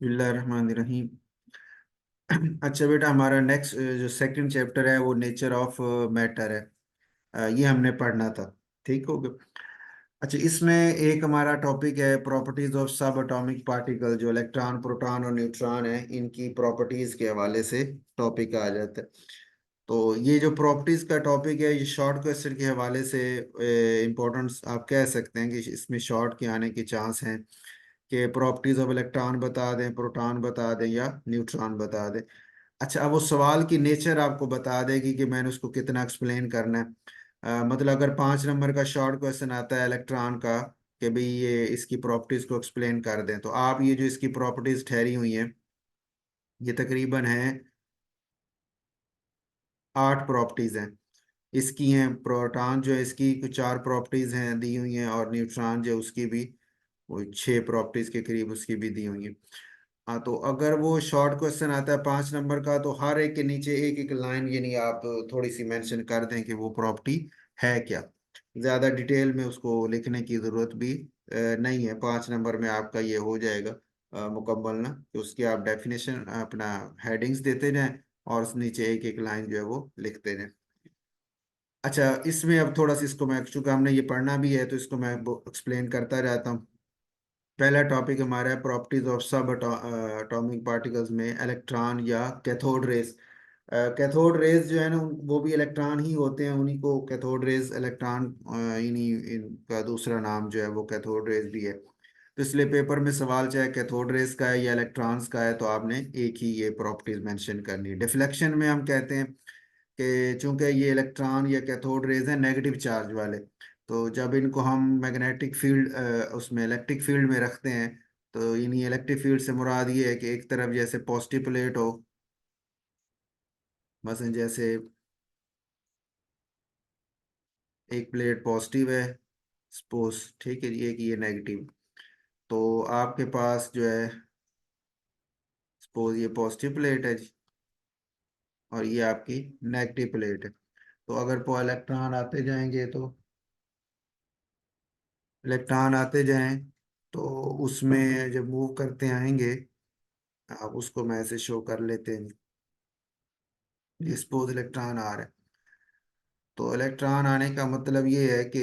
बिस्मिल्लाहिर्रहमानिर्रहीम। अच्छा बेटा, हमारा नेक्स्ट जो सेकंड चैप्टर है वो नेचर ऑफ मैटर है। ये हमने पढ़ना था। ठीक हो गया। अच्छा, इसमें एक हमारा टॉपिक है प्रॉपर्टीज ऑफ सब एटॉमिक पार्टिकल, जो इलेक्ट्रॉन, प्रोटॉन और न्यूट्रॉन है, इनकी प्रॉपर्टीज के हवाले से टॉपिक आ जाता है। तो ये जो प्रॉपर्टीज का टॉपिक है, ये शॉर्ट क्वेश्चन के हवाले से इम्पोर्टेंस आप कह सकते हैं कि इसमें शॉर्ट के आने के चांस हैं कि प्रॉपर्टीज ऑफ इलेक्ट्रॉन बता दें, प्रोटॉन बता दें या न्यूट्रॉन बता दें। अच्छा, अब वो सवाल की नेचर आपको बता देगी कि मैंने उसको कितना एक्सप्लेन करना है। मतलब अगर 5 नंबर का शॉर्ट क्वेश्चन आता है इलेक्ट्रॉन का कि भाई ये इसकी प्रॉपर्टीज को एक्सप्लेन कर दें, तो आप ये जो इसकी प्रॉपर्टीज ठहरी हुई हैं, ये तकरीबन है 8 प्रॉपर्टीज हैं इसकी हैं। प्रोटॉन जो है इसकी कुछ 4 प्रॉपर्टीज हैं दी हुई हैं, और न्यूट्रॉन जो उसकी भी वो 6 प्रॉपर्टीज के करीब उसकी भी दी हुई है। हाँ, तो अगर वो शॉर्ट क्वेश्चन आता है 5 नंबर का, तो हर एक के नीचे एक एक लाइन यानी आप थोड़ी सी मेंशन कर दें कि वो प्रॉपर्टी है क्या। ज़्यादा डिटेल में उसको लिखने की ज़रूरत भी नहीं है। 5 नंबर में आपका ये हो जाएगा मुकम्मल ना। तो उसकी आप डेफिनेशन अपना हेडिंग्स देते जाएं और उस नीचे एक एक लाइन जो है वो लिखते जाएं। अच्छा, इसमें अब थोड़ा सा इसको मैं, चूंकि हमने ये पढ़ना भी है तो इसको मैं एक्सप्लेन करता जाता हूँ। पहला टॉपिक हमारा है प्रॉपर्टीज ऑफ सब एटॉमिक पार्टिकल्स में इलेक्ट्रॉन या कैथोड रेज। कैथोड रेज जो है ना, वो भी इलेक्ट्रॉन ही होते हैं, उन्हीं को कैथोड रेज, इलेक्ट्रॉन इन्हीं इनका दूसरा नाम जो है वो कैथोड रेज भी है। तो इसलिए पेपर में सवाल चाहे कैथोड रेज का है या इलेक्ट्रॉन्स का है, तो आपने एक ही ये प्रॉपर्टीज मेंशन करनी है। डिफ्लेक्शन में हम कहते हैं कि चूंकि ये इलेक्ट्रॉन या कैथोड रेज है नेगेटिव चार्ज वाले, तो जब इनको हम मैग्नेटिक फील्ड उसमें इलेक्ट्रिक फील्ड में रखते हैं, तो इन्हीं इलेक्ट्रिक फील्ड से मुराद ये है कि एक तरफ जैसे पॉजिटिव प्लेट हो, मसलन जैसे एक प्लेट पॉजिटिव है सपोज, ठीक है, ये कि ये नेगेटिव। तो आपके पास जो है सपोज ये पॉजिटिव प्लेट है जी, और ये आपकी नेगेटिव प्लेट है। तो अगर इलेक्ट्रॉन आते जाएंगे, तो इलेक्ट्रॉन आते जाएं तो उसमें जब मूव करते आएंगे, आप उसको मैं ऐसे शो कर लेते हैं। ये सपोज इलेक्ट्रॉन आ रहा है, तो इलेक्ट्रॉन आने का मतलब ये है कि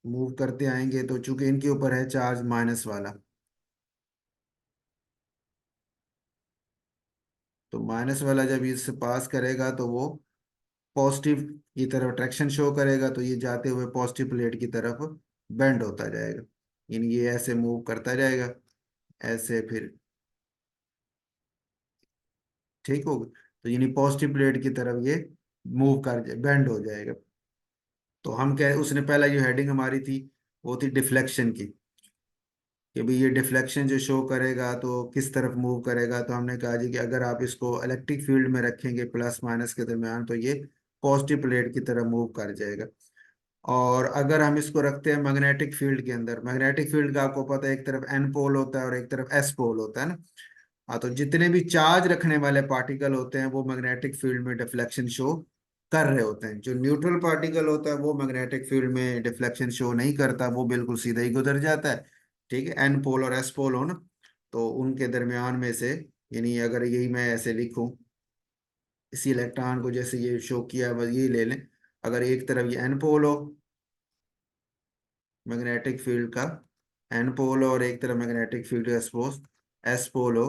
मूव करते आएंगे, तो चूंकि इनके ऊपर है चार्ज माइनस वाला, तो माइनस वाला जब इससे पास करेगा तो वो पॉजिटिव की तरफ अट्रैक्शन शो करेगा, तो ये जाते हुए पॉजिटिव प्लेट की तरफ बेंड होता जाएगा। यानी ये ऐसे मूव करता जाएगा, ऐसे फिर, ठीक होगा। तो यानी पॉजिटिव प्लेट की तरफ ये मूव कर बेंड हो जाएगा। तो हम कह, उसने पहला जो हेडिंग हमारी थी वो थी डिफ्लेक्शन की, कि भाई ये डिफ्लेक्शन जो शो करेगा तो किस तरफ मूव करेगा। तो हमने कहा जी कि अगर आप इसको इलेक्ट्रिक फील्ड में रखेंगे प्लस माइनस के दरमियान, तो ये पॉजिटिव प्लेट की तरफ मूव कर जाएगा। और अगर हम इसको रखते हैं मैग्नेटिक फील्ड के अंदर, मैग्नेटिक फील्ड का आपको पता है एक तरफ एन पोल होता है और एक तरफ एस पोल होता है ना। हाँ, तो जितने भी चार्ज रखने वाले पार्टिकल होते हैं वो मैग्नेटिक फील्ड में डिफ्लेक्शन शो कर रहे होते हैं। जो न्यूट्रल पार्टिकल होता है वो मैग्नेटिक फील्ड में डिफ्लेक्शन शो नहीं करता, वो बिल्कुल सीधा ही गुजर जाता है। ठीक है, एन पोल और एस पोल हो ना, तो उनके दरमियान में से, यानी अगर यही मैं ऐसे लिखूं, इसी इलेक्ट्रॉन को जैसे ये शो किया, बस ये ले लें। अगर एक तरफ ये एन पोल हो मैग्नेटिक फील्ड का, एन पोल, और एक तरफ मैग्नेटिक फील्ड का सपोज एस पोल हो,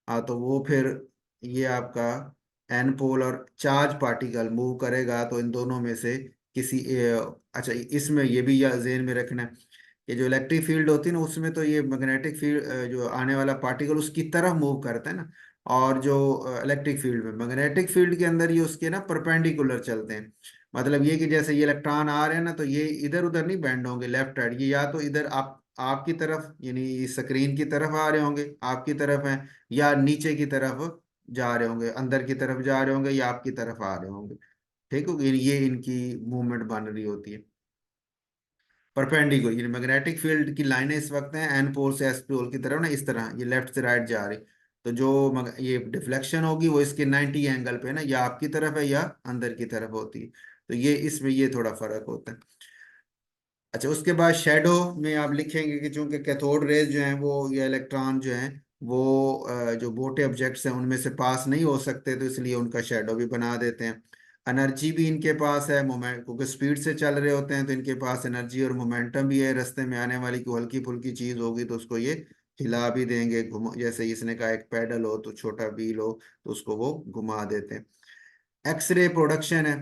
हाँ, तो वो फिर ये आपका एन पोल और चार्ज पार्टिकल मूव करेगा, तो इन दोनों में से किसी अच्छा, इसमें ये भी या जेहन में रखना है कि जो इलेक्ट्रिक फील्ड होती है ना, उसमें तो ये मैग्नेटिक फील्ड जो आने वाला पार्टिकल उसकी तरफ मूव करता है ना। और जो इलेक्ट्रिक फील्ड में, मैग्नेटिक फील्ड के अंदर ये उसके ना परपेंडिकुलर चलते हैं। मतलब ये कि जैसे ये इलेक्ट्रॉन आ रहे हैं ना, तो ये इधर उधर नहीं बैंड होंगे लेफ्ट राइट, ये या तो इधर आप आपकी तरफ यानी स्क्रीन की तरफ आ रहे होंगे, आपकी तरफ है, या नीचे की तरफ जा रहे होंगे, अंदर की तरफ जा रहे होंगे, या आपकी तरफ आ रहे होंगे। ठीक है, ये इनकी मूवमेंट बन रही होती है परपेंडिकुलर। ये मैग्नेटिक फील्ड की लाइनें इस वक्त हैं एन पोल से एस पोल की तरफ ना, इस तरह ये लेफ्ट से राइट जा रही। तो जो ये डिफ्लेक्शन होगी वो इसके 90 एंगल पे ना, या आपकी तरफ है या अंदर की तरफ होती है। तो ये इसमें ये थोड़ा फर्क होता है। अच्छा, उसके बाद शेडो में आप लिखेंगे कि चूंकि कैथोड रेज जो हैं वो, ये इलेक्ट्रॉन जो हैं वो जो मोटे ऑब्जेक्ट्स हैं उनमें से पास नहीं हो सकते, तो इसलिए उनका शेडो भी बना देते हैं। एनर्जी भी इनके पास है, मोमेंट, क्योंकि स्पीड से चल रहे होते हैं तो इनके पास एनर्जी और मोमेंटम भी है। रास्ते में आने वाली कोई हल्की फुल्की चीज होगी तो उसको ये हिला भी देंगे, घुमा, जैसे इसने कहा एक पैडल हो तो छोटा व्हील हो तो उसको वो घुमा देते हैं। एक्सरे प्रोडक्शन है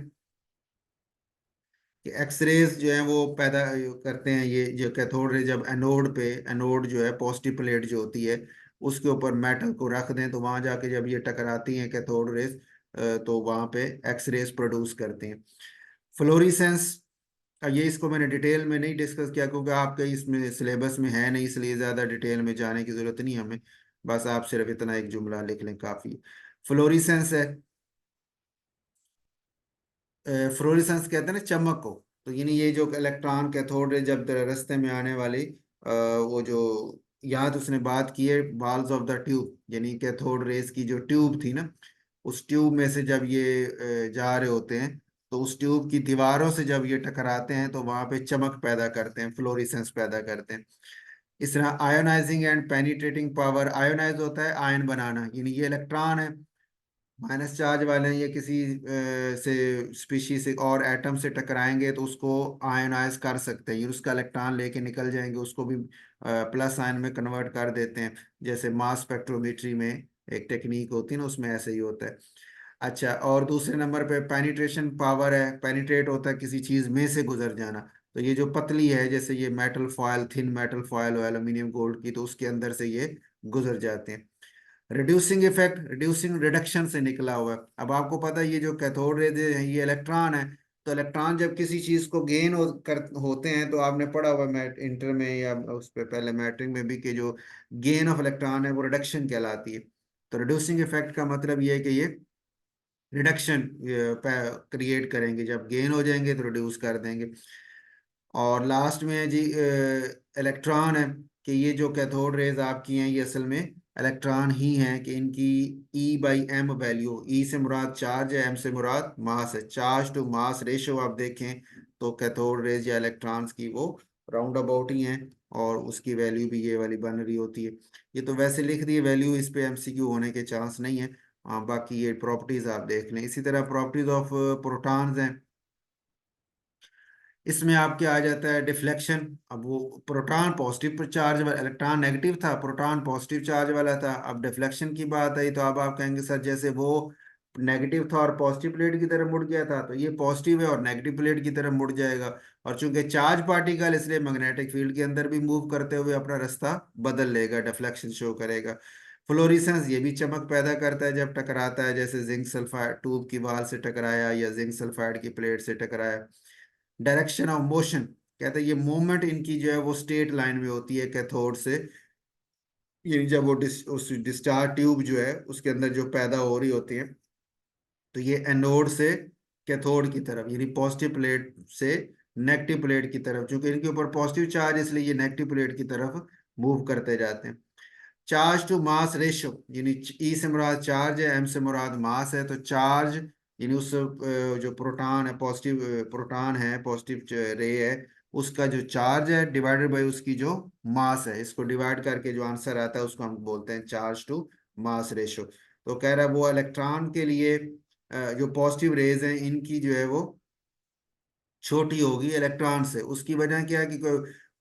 कि एक्सरेज जो है वो पैदा करते हैं ये जो कैथोड रे, जब एनोड पे, एनोड जो है पॉजिटिव प्लेट जो होती है उसके ऊपर मेटल को रख दें तो वहां जाके जब ये टकराती हैं कैथोड रेज, तो वहां पे एक्सरेज प्रोड्यूस करते हैं। फ्लोरिसेंस, ये इसको मैंने डिटेल में नहीं डिस्कस किया क्योंकि आपके इसमें सिलेबस में है नहीं, इसलिए ज़्यादा डिटेल में जाने की ज़रूरत नहीं हमें। बस आप सिर्फ इतना एक जुमला लिख लें काफ़ी। फ्लोरिसेंस है, फ्लोरेसेंस कहते हैं ना चमक को। तो यानी ये जो इलेक्ट्रॉन कैथोड रे जब रास्ते में आने वाली वो जो, याद उसने बात की है बॉल्स ऑफ द ट्यूब, यानी कैथोड रेस की जो ट्यूब थी ना, उस ट्यूब में से जब ये जा रहे होते हैं तो उस ट्यूब की दीवारों से जब ये टकराते हैं तो वहां पे चमक पैदा करते हैं, फ्लोरिसेंस पैदा करते हैं। इस तरह ionizing and penetrating power, ionize होता है आयन बनाना, यानी ये इलेक्ट्रॉन है माइनस चार्ज वाले हैं, ये किसी से स्पीशीज से और एटम से टकराएंगे तो उसको आयनाइज कर सकते हैं, ये उसका इलेक्ट्रॉन लेके निकल जाएंगे, उसको भी प्लस आयन में कन्वर्ट कर देते हैं। जैसे मास स्पेक्ट्रोमेट्री में एक टेक्निक होती है ना, उसमें ऐसे ही होता है। अच्छा, और दूसरे नंबर पे पेनिट्रेशन पावर है, पेनिट्रेट होता है किसी चीज में से गुजर जाना। तो ये जो पतली है, जैसे ये metal foil, thin metal foil हो एल्यूमिनियम गोल्ड की, तो उसके अंदर से ये गुजर जाते हैं। रिड्यूसिंग इफेक्ट, रिड्यूसिंग रिडक्शन से निकला हुआ है। अब आपको पता है ये जो कैथोड रे है ये इलेक्ट्रॉन है, तो इलेक्ट्रॉन जब किसी चीज को गेन होते हैं, तो आपने पढ़ा हुआ मैट इंटर में या उस पे पहले मैट्रिक में भी कि जो गेन ऑफ इलेक्ट्रॉन है वो रिडक्शन कहलाती है। तो रिड्यूसिंग इफेक्ट का मतलब ये है कि ये रिडक्शन क्रिएट करेंगे, जब गेन हो जाएंगे तो रिड्यूस कर देंगे। और लास्ट में है जी इलेक्ट्रॉन है, कि ये जो कैथोड रेज आपकी हैं ये असल में इलेक्ट्रॉन ही हैं, कि इनकी E/m वैल्यू, ई से मुराद चार्ज है, एम से मुराद मास है। चार्ज टू मास रेशो आप देखें तो कैथोड रेज या इलेक्ट्रॉन्स की वो राउंड अबाउट ही हैं, और उसकी वैल्यू भी ये वाली बन रही होती है। ये तो वैसे लिख दी वैल्यू, इस पे MCQ होने के चांस नहीं है। बाकी ये प्रॉपर्टीज आप देख लें। इसी तरह प्रॉपर्टीज ऑफ प्रोटॉन्स हैं, इसमें आपके आ जाता है डिफ्लेक्शन। अब वो प्रोटॉन पॉजिटिव चार्ज वाला, इलेक्ट्रॉन नेगेटिव था, प्रोटॉन पॉजिटिव चार्ज वाला था। अब डिफ्लेक्शन की बात आई तो अब आप कहेंगे सर जैसे वो नेगेटिव था और पॉजिटिव प्लेट की तरफ मुड़ गया था, तो ये पॉजिटिव है और नेगेटिव प्लेट की तरफ मुड़ जाएगा। और चूंकि चार्ज पार्टिकल, इसलिए मैग्नेटिक फील्ड के अंदर भी मूव करते हुए अपना रास्ता बदल लेगा, डिफ्लेक्शन शो करेगा। फ्लोरिसेंस, ये भी चमक पैदा करता है जब टकराता है, जैसे जिंक सल्फाइड ट्यूब की वाल से टकराया या जिंक सल्फाइड की प्लेट से टकराया। डायरेक्शन ऑफ मोशन, कहते हैं ये मूवमेंट इनकी जो है वो स्ट्रेट लाइन में होती है कैथोड से। ये जब वो उस डिस्चार्ज ट्यूब जो है उसके अंदर जो पैदा हो रही होती है, तो ये एनोड से कैथोड की तरफ, यानी पॉजिटिव प्लेट से नेगेटिव प्लेट की तरफ, क्योंकि इनके ऊपर पॉजिटिव चार्ज इसलिए ये नेगेटिव प्लेट की तरफ मूव करते जाते हैं। चार्ज टू मास रेशो, यानी ई से मुराद चार्ज है, एम से मुराद मास है, तो चार्ज यानी उस जो प्रोटॉन है, पॉजिटिव प्रोटॉन है, पॉजिटिव रे है, उसका जो चार्ज है डिवाइडेड बाय उसकी जो मास है, इसको डिवाइड करके जो आंसर आता है उसको हम बोलते हैं चार्ज टू मास रेशो। तो कह रहा है वो इलेक्ट्रॉन के लिए जो पॉजिटिव रेज हैं इनकी जो है वो छोटी होगी इलेक्ट्रॉन से। उसकी वजह क्या है कि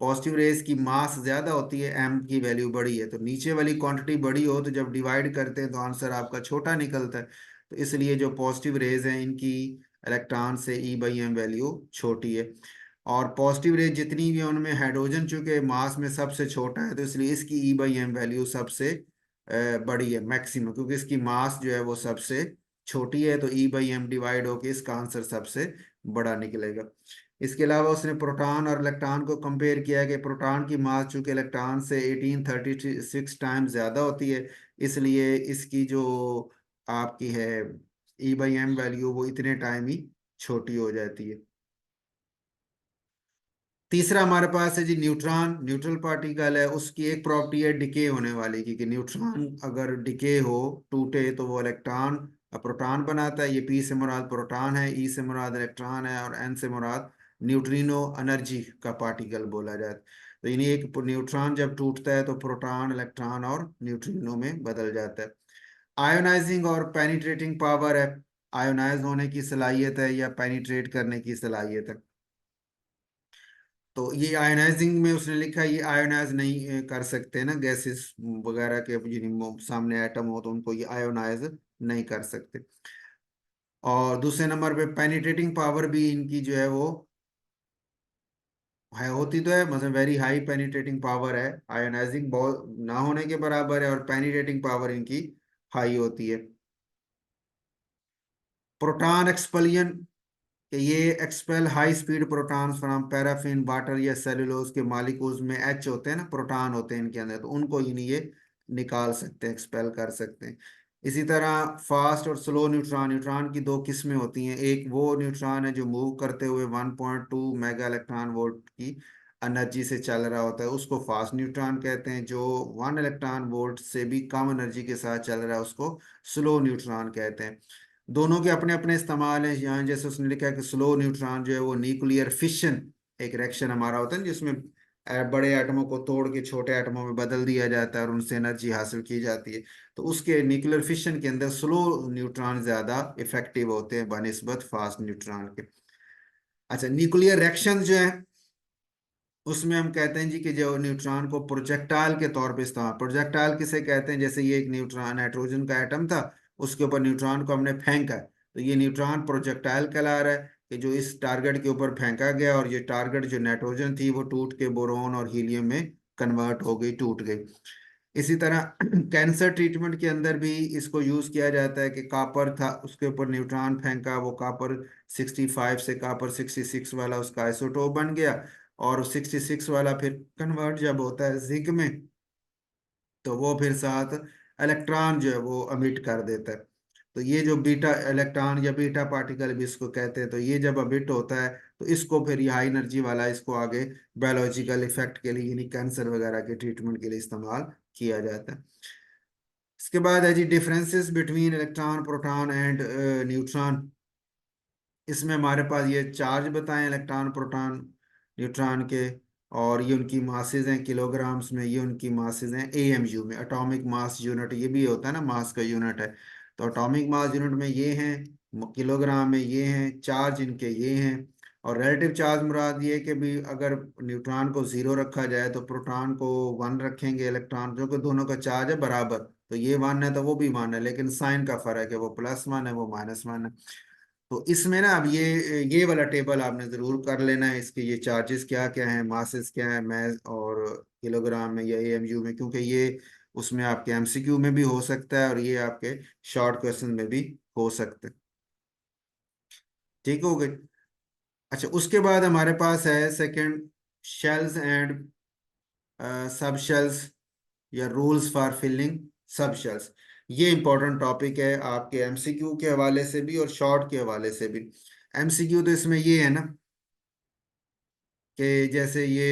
पॉजिटिव रेज की मास ज्यादा होती है, एम की वैल्यू बड़ी है, तो नीचे वाली क्वांटिटी बड़ी हो तो जब डिवाइड करते हैं तो आंसर आपका छोटा निकलता है। तो इसलिए जो पॉजिटिव रेज हैं इनकी इलेक्ट्रॉन से E/m वैल्यू छोटी है। और पॉजिटिव रेज जितनी भी हैं उनमें हाइड्रोजन चूंकि मास में सबसे छोटा है, तो इसलिए इसकी E/m वैल्यू सबसे बड़ी है मैक्सिमम, क्योंकि इसकी मास जो है वो सबसे छोटी है, तो E/m डिवाइड होके इसका आंसर सबसे बड़ा निकलेगा। इसके अलावा उसने प्रोटॉन और इलेक्ट्रॉन को कंपेयर किया है कि प्रोटॉन की मास चूंकि इलेक्ट्रॉन से 1836 टाइम्स ज्यादा होती है, इसलिए इसकी जो आपकी है E/m वैल्यू वो इतने टाइम ही छोटी हो जाती है। तीसरा हमारे पास है जी न्यूट्रॉन, न्यूट्रल पार्टिकल है, उसकी एक प्रॉपर्टी है डिके होने वाली की, कि न्यूट्रॉन अगर डिके हो, टूटे, तो वो इलेक्ट्रॉन प्रोटॉन बनाता है। ये पी से मुराद प्रोटॉन है, ई से मुराद इलेक्ट्रॉन है, और एन से मुराद न्यूट्रिनो एनर्जी का पार्टिकल बोला जाता है। तो यानी एक न्यूट्रॉन जब टूटता है तो प्रोटॉन, इलेक्ट्रॉन और न्यूट्रिनो में बदल जाता है। आयोनाइजिंग और पेनिट्रेटिंग पावर है, आयोनाइज होने की सलाहियत है या पेनिट्रेट करने की सलाहियत है। तो ये आयोनाइजिंग में उसने लिखा है ये आयोनाइज नहीं कर सकते ना, गैसेस वगैरह के जिन सामने एटम हो तो उनको ये आयोनाइज नहीं कर सकते। और दूसरे नंबर पे पेनिट्रेटिंग पावर भी इनकी जो है वो है, होती तो है, मतलब वेरी हाई पेनिट्रेटिंग पावर है, आयोनाइजिंग बहुत ना होने के बराबर है और पेनिट्रेटिंग पावर इनकी हाई होती है। प्रोटॉन एक्सपलियन, कि ये expel high speed protons from paraffin, water या सेलुलोज के मालिक्यूल्स में एच होते हैं ना, प्रोटॉन होते हैं इनके अंदर, तो उनको ये निकाल सकते हैं, एक्सपेल कर सकते हैं। इसी तरह फास्ट और स्लो न्यूट्रॉन, न्यूट्रॉन की दो किस्में होती हैं, एक वो न्यूट्रॉन है जो मूव करते हुए 1.2 मेगा इलेक्ट्रॉन वोल्ट की एनर्जी से चल रहा होता है, उसको फास्ट न्यूट्रॉन कहते हैं। जो 1 इलेक्ट्रॉन वोल्ट से भी कम एनर्जी के साथ चल रहा है उसको स्लो न्यूट्रॉन कहते हैं। दोनों के अपने अपने इस्तेमाल हैं। यहाँ जैसे उसने लिखा है कि स्लो न्यूट्रॉन जो है वो न्यूक्लियर फिशन एक रिएक्शन हमारा होता है जिसमें बड़े एटमों को तोड़ के छोटे एटमों में बदल दिया जाता है और उनसे एनर्जी हासिल की जाती है। तो उसके न्यूक्लियर फिशन के अंदर स्लो न्यूट्रॉन ज्यादा इफेक्टिव होते हैं बनिस्बत फास्ट न्यूट्रॉन के। अच्छा, न्यूक्लियर रिएक्शन जो है उसमें हम कहते हैं जी कि जो न्यूट्रॉन को प्रोजेक्टाइल के तौर पे इस्तेमाल, प्रोजेक्टाइल किसे कहते हैं, जैसे ये एक न्यूट्रॉन नाइट्रोजन का एटम था, उसके ऊपर न्यूट्रॉन को हमने फेंका है, तो ये न्यूट्रॉन प्रोजेक्टाइल कहला रहा है कि जो इस टारगेट के ऊपर फेंका गया और ये टारगेट जो नाइट्रोजन थी वो टूट के बोरोन और हीलियम में कन्वर्ट हो गई, टूट गई। इसी तरह कैंसर ट्रीटमेंट के अंदर भी इसको यूज किया जाता है कि कॉपर था उसके ऊपर न्यूट्रॉन फेंका, वो कॉपर 65 से कॉपर 66 वाला उसका आइसोटोप बन गया, और 66 वाला फिर कन्वर्ट जब होता है जिंक में तो वो फिर साथ इलेक्ट्रॉन जो है वो अमिट कर देता है। तो ये जो बीटा इलेक्ट्रॉन या बीटा पार्टिकल भी इसको कहते हैं, तो ये जब अमिट होता है तो इसको फिर ये हाई एनर्जी वाला इसको आगे बायोलॉजिकल इफेक्ट के लिए यानी कैंसर वगैरह के ट्रीटमेंट के लिए इस्तेमाल किया जाता है। इसके बाद है जी differences between electron, proton and neutron. इसमें हमारे पास ये चार्ज बताएं इलेक्ट्रॉन, प्रोटॉन, न्यूट्रॉन के, और ये उनकी मासेस हैं किलोग्राम्स में, ये उनकी मासेस हैं एएमयू में, एटॉमिक मास यूनिट, ये भी होता है ना मास का यूनिट है। तो एटॉमिक मास यूनिट में ये हैं, किलोग्राम में ये हैं, चार्ज इनके ये हैं। और रिलेटिव चार्ज मुराद ये है कि भी अगर न्यूट्रॉन को 0 रखा जाए तो प्रोटॉन को 1 रखेंगे, इलेक्ट्रॉन जो कि दोनों का चार्ज है बराबर, तो ये 1 है तो वो भी 1 है, लेकिन साइन का फर्क है, वो +1 है वो -1 है। तो इसमें ना अब ये वाला टेबल आपने जरूर कर लेना है, इसके ये चार्जेस क्या क्या हैं, मासेस क्या है मैस और किलोग्राम में या एएमयू में, क्योंकि ये उसमें आपके एमसीक्यू में भी हो सकता है और ये आपके शॉर्ट क्वेश्चन में भी हो सकता है। ठीक हो गई। अच्छा, उसके बाद हमारे पास है second, shells and sub shells या rules for filling sub shells. ये इंपॉर्टेंट टॉपिक है आपके एमसीक्यू के हवाले से भी और शॉर्ट के हवाले से भी। एमसीक्यू तो इसमें ये है ना कि जैसे ये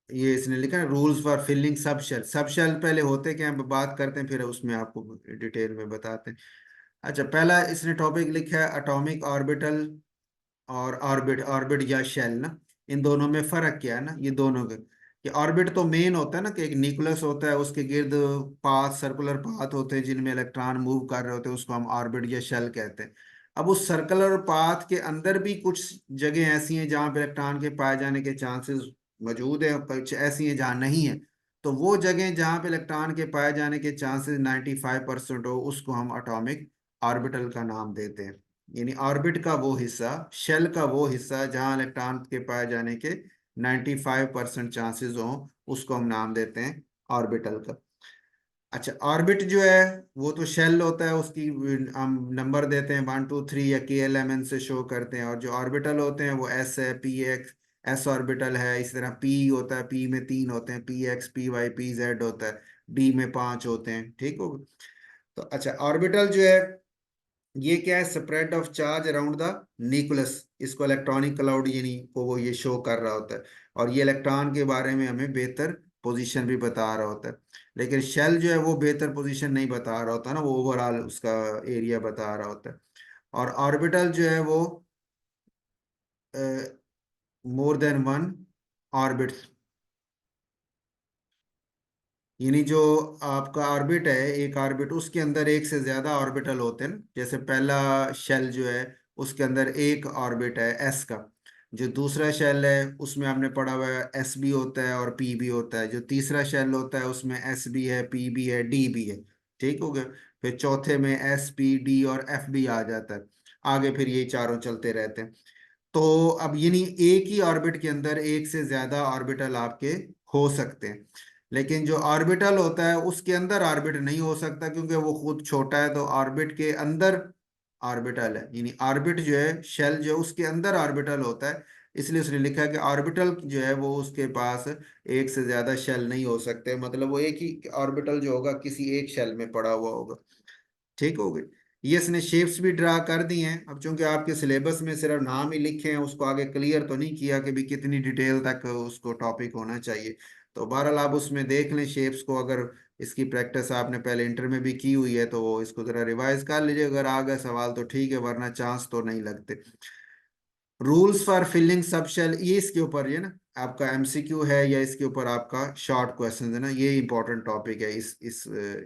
इसने लिखा है rules for filling subshell, subshell पहले होते क्या हैं बात करते हैं फिर उसमें आपको डिटेल में बताते हैं। अच्छा, पहला इसने टॉपिक लिखा है अटोमिक ऑर्बिटल और ऑर्बिट, ऑर्बिट या शेल ना, इन दोनों में फर्क क्या है ना, ये दोनों के, कि ऑर्बिट तो मेन होता है ना कि एक न्यूक्लियस होता है उसके गिर्द पाथ, सर्कुलर पाथ होते हैं जिनमें इलेक्ट्रॉन मूव कर रहे होते हैं, उसको हम ऑर्बिट या शेल कहते हैं। अब उस सर्कुलर पाथ के अंदर भी कुछ जगह ऐसी हैं जहां पे इलेक्ट्रॉन के पाए जाने के चांसेस मौजूद है, कुछ ऐसी हैं जहां नहीं है। तो वो जगह जहां पे इलेक्ट्रॉन के पाए जाने के चांसेस 95% हो उसको हम अटोमिक ऑर्बिटल का नाम देते हैं। यानी ऑर्बिट का वो हिस्सा, शेल का वो हिस्सा जहां इलेक्ट्रॉन के पाए जाने के 95% चांसेस हों उसको हम नाम देते हैं ऑर्बिटल का। अच्छा, ऑर्बिट जो है वो तो शेल होता है, उसकी हम नंबर देते हैं 1 2 3 या KLMN से शो करते हैं, और जो ऑर्बिटल होते हैं वो एस है, PX एस ऑर्बिटल है, इस तरह P होता है, P में 3 होते हैं, PX PY PZ होता है, D में 5 होते हैं। ठीक हो। तो अच्छा, ऑर्बिटल जो है ये क्या है, spread of charge around the nucleus, इसको इलेक्ट्रॉनिक क्लाउड यानी को वो ये शो कर रहा होता है, और ये इलेक्ट्रॉन के बारे में हमें बेहतर पोजीशन भी बता रहा होता है। लेकिन शेल जो है वो बेहतर पोजीशन नहीं बता रहा होता ना, वो ओवरऑल उसका एरिया बता रहा होता है। और ऑर्बिटल जो है वो मोर देन 1 ऑर्बिट्स, यानी जो आपका ऑर्बिट है, एक ऑर्बिट, उसके अंदर एक से ज्यादा ऑर्बिटल होते हैं ना। जैसे पहला शेल जो है उसके अंदर एक ऑर्बिट है एस का, जो दूसरा शेल है उसमें आपने पढ़ा हुआ है एस भी होता है और पी भी होता है, जो तीसरा शेल होता है उसमें एस भी है, पी भी है, डी भी है। ठीक हो गया। फिर चौथे में एस, पी, डी और एफ भी आ जाता है। आगे फिर ये चारों चलते रहते हैं। तो अब यानी एक ही ऑर्बिट के अंदर एक से ज्यादा ऑर्बिटल आपके हो सकते हैं, लेकिन जो ऑर्बिटल होता है उसके अंदर ऑर्बिट नहीं हो सकता क्योंकि वो खुद छोटा है। तो ऑर्बिट के अंदर ऑर्बिटल है, यानी ऑर्बिट जो है शेल जो है उसके अंदर ऑर्बिटल होता है। इसलिए उसने लिखा है कि ऑर्बिटल जो है वो उसके पास एक से ज्यादा शेल नहीं हो सकते, मतलब वो एक ही ऑर्बिटल जो होगा किसी एक शेल में पड़ा हुआ होगा। ठीक हो गई। ये इसने शेप्स भी ड्रा कर दी हैं। अब चूंकि आपके सिलेबस में सिर्फ नाम ही लिखे हैं, उसको आगे क्लियर तो नहीं किया कि भी कितनी डिटेल तक उसको टॉपिक होना चाहिए। तो बहरहाल आप उसमें देख लें शेप्स को, अगर इसकी प्रैक्टिस आपने पहले इंटर में भी की हुई है तो इसको जरा रिवाइज कर लीजिए। अगर आ गए सवाल तो ठीक है, वरना चांस तो नहीं लगते। Rules for filling subshell, ये इसके ऊपर ये ना आपका एमसीक्यू है या इसके ऊपर आपका शॉर्ट क्वेश्चन है ना, ये इंपॉर्टेंट टॉपिक है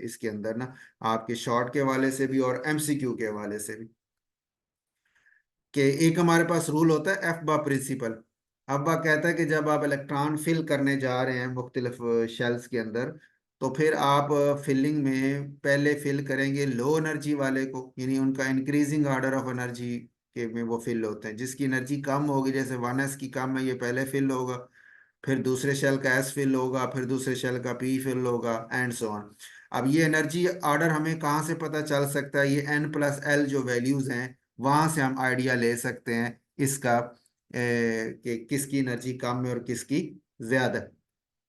इसके अंदर ना, आपके शॉर्ट के हवाले से भी और एमसीक्यू के हवाले से भी। कि एक हमारे पास रूल होता है एफ बा प्रिंसिपल। अब्बा कहता है कि जब आप इलेक्ट्रॉन फिल करने जा रहे हैं मुख्तलिफ शेल्स के अंदर, तो फिर आप फिलिंग में पहले फिल करेंगे लो एनर्जी वाले को, यानी उनका इंक्रीजिंग ऑर्डर ऑफ एनर्जी के में वो फिल होते हैं। जिसकी एनर्जी कम होगी, जैसे 1s की कम है, ये पहले फिल होगा। फिर दूसरे शेल का एस फिल होगा, फिर दूसरे शेल का पी फिल होगा, एंड सो ऑन। अब ये एनर्जी ऑर्डर हमें कहाँ से पता चल सकता है? ये n+l जो वैल्यूज हैं वहां से हम आइडिया ले सकते हैं इसका, कि किसकी एनर्जी कम है और किसकी ज्यादा है।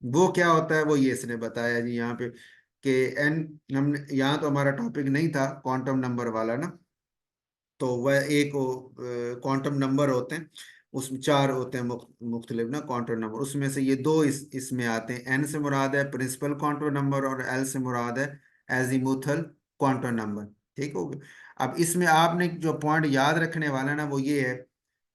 वो क्या होता है वो ये इसने बताया जी यहाँ पे कि एन, हमने यहाँ तो हमारा टॉपिक नहीं था क्वांटम नंबर वाला ना, तो वह एक क्वांटम नंबर होते हैं, उसमें चार होते हैं मुख्तलिफ ना क्वांटम नंबर। उसमें से ये दो इसमें आते हैं। एन से मुराद है प्रिंसिपल क्वांटम नंबर और एल से मुराद है एजीमुथल क्वांटम नंबर। ठीक हो गया। अब इसमें आपने जो पॉइंट याद रखने वाला है ना वो ये है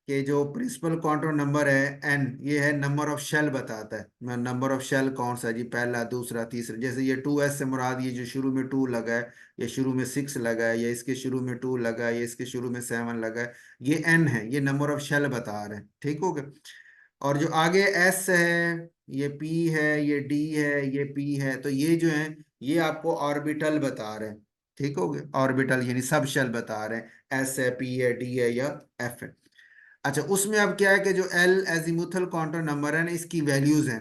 कि जो प्रिंसिपल क्वांटम नंबर है एन, ये है नंबर ऑफ शेल बताता है। नंबर ऑफ शेल कौन सा है जी, पहला, दूसरा, तीसरा। जैसे ये 2s से मुराद ये जो शुरू में 2 लगा है, या शुरू में 6 लगा है, या इसके शुरू में 2 लगा है, या इसके शुरू में 7 लगा है, ये एन है, ये नंबर ऑफ शेल बता रहे हैं। ठीक हो गया। और जो आगे एस है, ये पी है, ये डी है, ये पी है, तो ये जो है ये आपको ऑर्बिटल बता रहे हैं। ठीक हो गया। ऑर्बिटल यानी सब शेल बता रहे हैं, एस है, पी है, डी है या एफ है। अच्छा, उसमें अब क्या है कि जो एल एजीमुथल क्वांटम नंबर है ना, इसकी वैल्यूज हैं।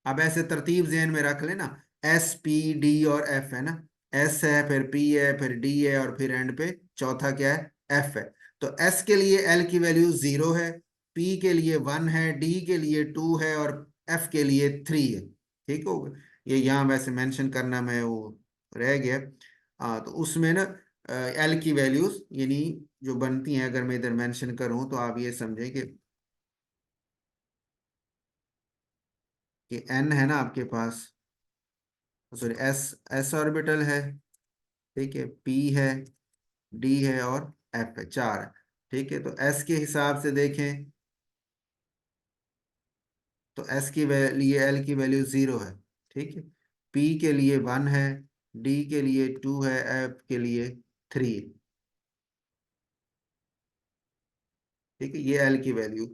अब ऐसे तरतीब ज़हन में रख लेना, एस, पी, डी और एफ है ना। एस है, फिर पी है, फिर डी है, और फिर एंड पे चौथा क्या है, एफ है। तो एस के लिए एल की वैल्यू 0 है, पी के लिए 1 है, डी के लिए 2 है और एफ के लिए 3 है। ठीक होगा। ये यहाँ वैसे मेंशन करना मैं वो रह गया। हाँ, तो उसमें ना एल की वैल्यूज यानी जो बनती हैं, अगर मैं इधर मेंशन करूं तो आप ये समझें कि एन है ना आपके पास, सॉरी एस, एस ऑर्बिटल है, ठीक है, पी है, डी है और एफ है, चार है। ठीक है, तो एस के हिसाब से देखें तो एस की लिए एल की वैल्यू 0 है। ठीक है, पी के लिए 1 है, डी के लिए 2 है, एफ के लिए 3 है। ठीक है, ये एल की वैल्यू।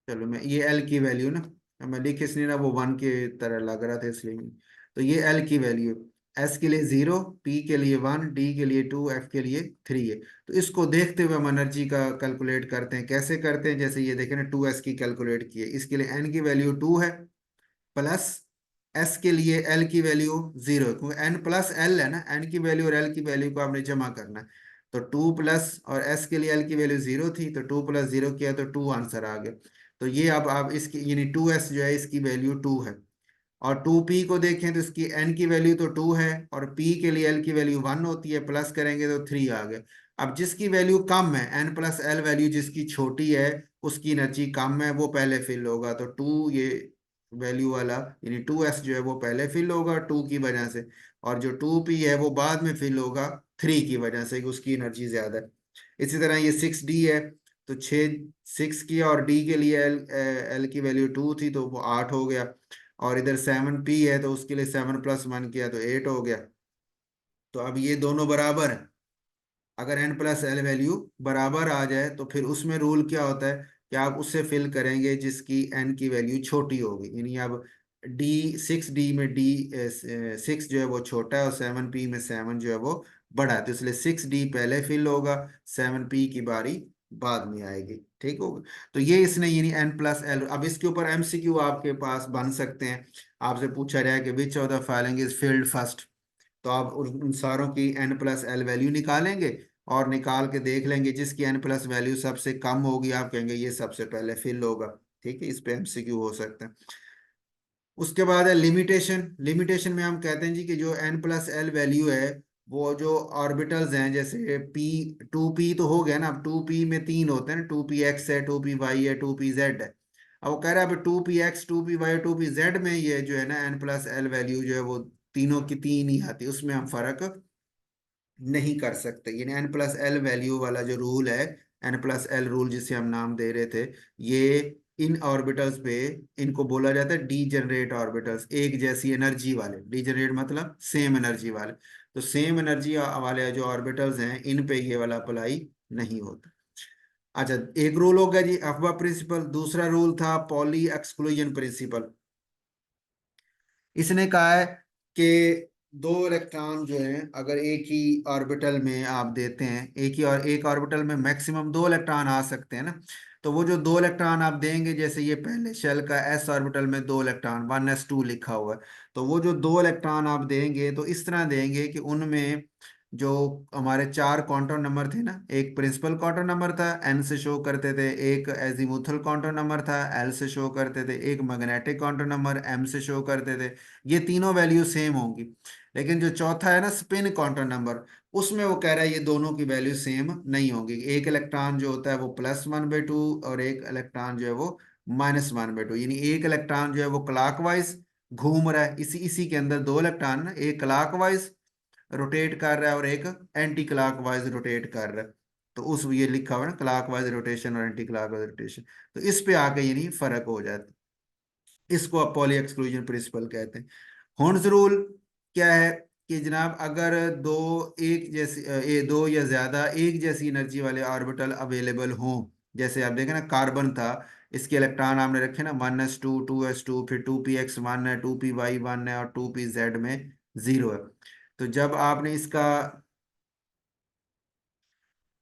चलो मैं ये एल की वैल्यू ना, अब मैं लिख इसलिए ना वो 1 के तरह लग रहा था इसलिए तो ये एल की वैल्यू, एस के लिए 0, पी के लिए 1, डी के लिए 2, एफ के लिए 3 है। तो इसको देखते हुए हम एनर्जी का कैलकुलेट करते हैं। कैसे करते हैं? जैसे ये देखें ना, 2s की कैलकुलेट की है, इसके लिए एन की वैल्यू 2 है, प्लस एस के लिए एल की वैल्यू 0 है, क्योंकि एन प्लस एल है ना, एन की वैल्यू और एल की वैल्यू को आपने जमा करना है। तो 2 प्लस, और एस के लिए एल की वैल्यू 0 थी तो 2 प्लस 0 किया तो 2 आंसर आ गया। तो ये अब आप इसकी यानी 2s जो है इसकी वैल्यू 2 है। और 2p को देखें तो इसकी n की वैल्यू तो 2 है, और p के लिए l की वैल्यू 1 होती है, प्लस करेंगे तो 3 आ गया। अब जिसकी वैल्यू कम है, n+l वैल्यू जिसकी छोटी है, उसकी एनर्जी कम है, वो पहले फिल होगा। तो 2 ये वैल्यू वाला यानी 2s जो है वो पहले फिल होगा 2 की वजह से, और जो 2p है वो बाद में फिल होगा 3 की वजह से कि उसकी एनर्जी ज्यादा है। इसी तरह ये 6d है, तो 6 की और d के लिए एल की वैल्यू 2 थी तो वो 8 हो गया, और इधर 7p है तो उसके लिए 7 + 1 किया तो 8 हो गया। तो अब ये दोनों बराबर है। अगर n+l वैल्यू बराबर आ जाए तो फिर उसमें रूल क्या होता है कि आप उससे फिल करेंगे जिसकी n की वैल्यू छोटी होगी, यानी अब d 6d में d 6 जो है वो छोटा है और 7p में 7 जो है वो बड़ा है, तो इसलिए 6d पहले फिल होगा, 7p की बारी बाद में आएगी। ठीक होगा। तो ये इसने यानी n+l। अब इसके ऊपर MCQ आपके पास बन सकते हैं। आपसे पूछा जाए कि which of the following is filled first, तो आप उन सारों की n+l वैल्यू निकालेंगे और निकाल के देख लेंगे जिसकी n+ वैल्यू सबसे कम होगी आप कहेंगे ये सबसे पहले फिल होगा। ठीक है, इस पे MCQ हो सकता है। उसके बाद है लिमिटेशन। लिमिटेशन में हम कहते हैं जी कि जो n+l वैल्यू है वो जो ऑर्बिटल्स हैं, जैसे p 2p तो हो गया ना, अब 2p में तीन होते हैं ना, 2px है, 2py है, 2pz है। अब वो कह रहा है अब 2px 2py 2pz में ये जो है ना n+l वैल्यू जो है वो तीनों की तीन ही आती है, उसमें हम फर्क नहीं कर सकते। यानी n+l वैल्यू वाला जो रूल है, n+l रूल जिसे हम नाम दे रहे थे, ये इन ऑर्बिटल्स पे इनको बोला जाता है डीजनरेट ऑर्बिटल्स, एक जैसी एनर्जी वाले। डीजनरेट मतलब सेम एनर्जी वाले। तो सेम एनर्जी वाले जो ऑर्बिटल्स हैं इन पे ये वाला अप्लाई नहीं होता। अच्छा, एक रूल हो गया जी अफबा प्रिंसिपल। दूसरा रूल था पॉली एक्सक्लूजन प्रिंसिपल। इसने कहा है कि दो इलेक्ट्रॉन जो हैं अगर एक ही ऑर्बिटल में आप देते हैं, एक ही और एक ऑर्बिटल में मैक्सिमम दो इलेक्ट्रॉन आ सकते हैं ना, तो वो जो दो इलेक्ट्रॉन आप देंगे, जैसे ये पहले शेल का s ऑर्बिटल में दो इलेक्ट्रॉन 1s2 लिखा हुआ है, तो वो जो दो इलेक्ट्रॉन आप देंगे तो इस तरह देंगे कि उनमें जो हमारे चार क्वांटम नंबर थे ना, एक प्रिंसिपल क्वांटम नंबर था n से शो करते थे, एक एजीमुथल क्वांटम नंबर था l से शो करते थे, एक मैग्नेटिक क्वांटम नंबर m से शो करते थे। ये तीनों वैल्यू सेम होंगी। लेकिन जो चौथा है ना स्पिन क्वांटम नंबर, उसमें वो कह रहा है ये दोनों की वैल्यू सेम नहीं होगी। एक इलेक्ट्रॉन जो होता है वो +1/2 और एक इलेक्ट्रॉन जो है वो -1/2, यानी एक इलेक्ट्रॉन जो है वो क्लॉकवाइज घूम रहा है, इसी इसी के अंदर दो इलेक्ट्रॉन ना, एक क्लॉकवाइज रोटेट कर रहा है और एक एंटी क्लॉकवाइज रोटेट कर रहा है। तो उस ये लिखा हुआ है ना क्लॉकवाइज रोटेशन और एंटी क्लॉकवाइज रोटेशन, तो इस पे आके यानी फर्क हो जाता है। इसको आप पॉली एक्सक्लूजन प्रिंसिपल कहते हैं। हॉर्न्स रूल क्या है कि जनाब अगर दो एक जैसी दो या ज्यादा एक जैसी एनर्जी वाले ऑर्बिटल अवेलेबल हों, जैसे आप देखें ना कार्बन था, इसके इलेक्ट्रॉन आपने रखे ना 1s2 2s2, फिर 2px1 है, 2py1 है और 2pz में 0 है। तो जब आपने इसका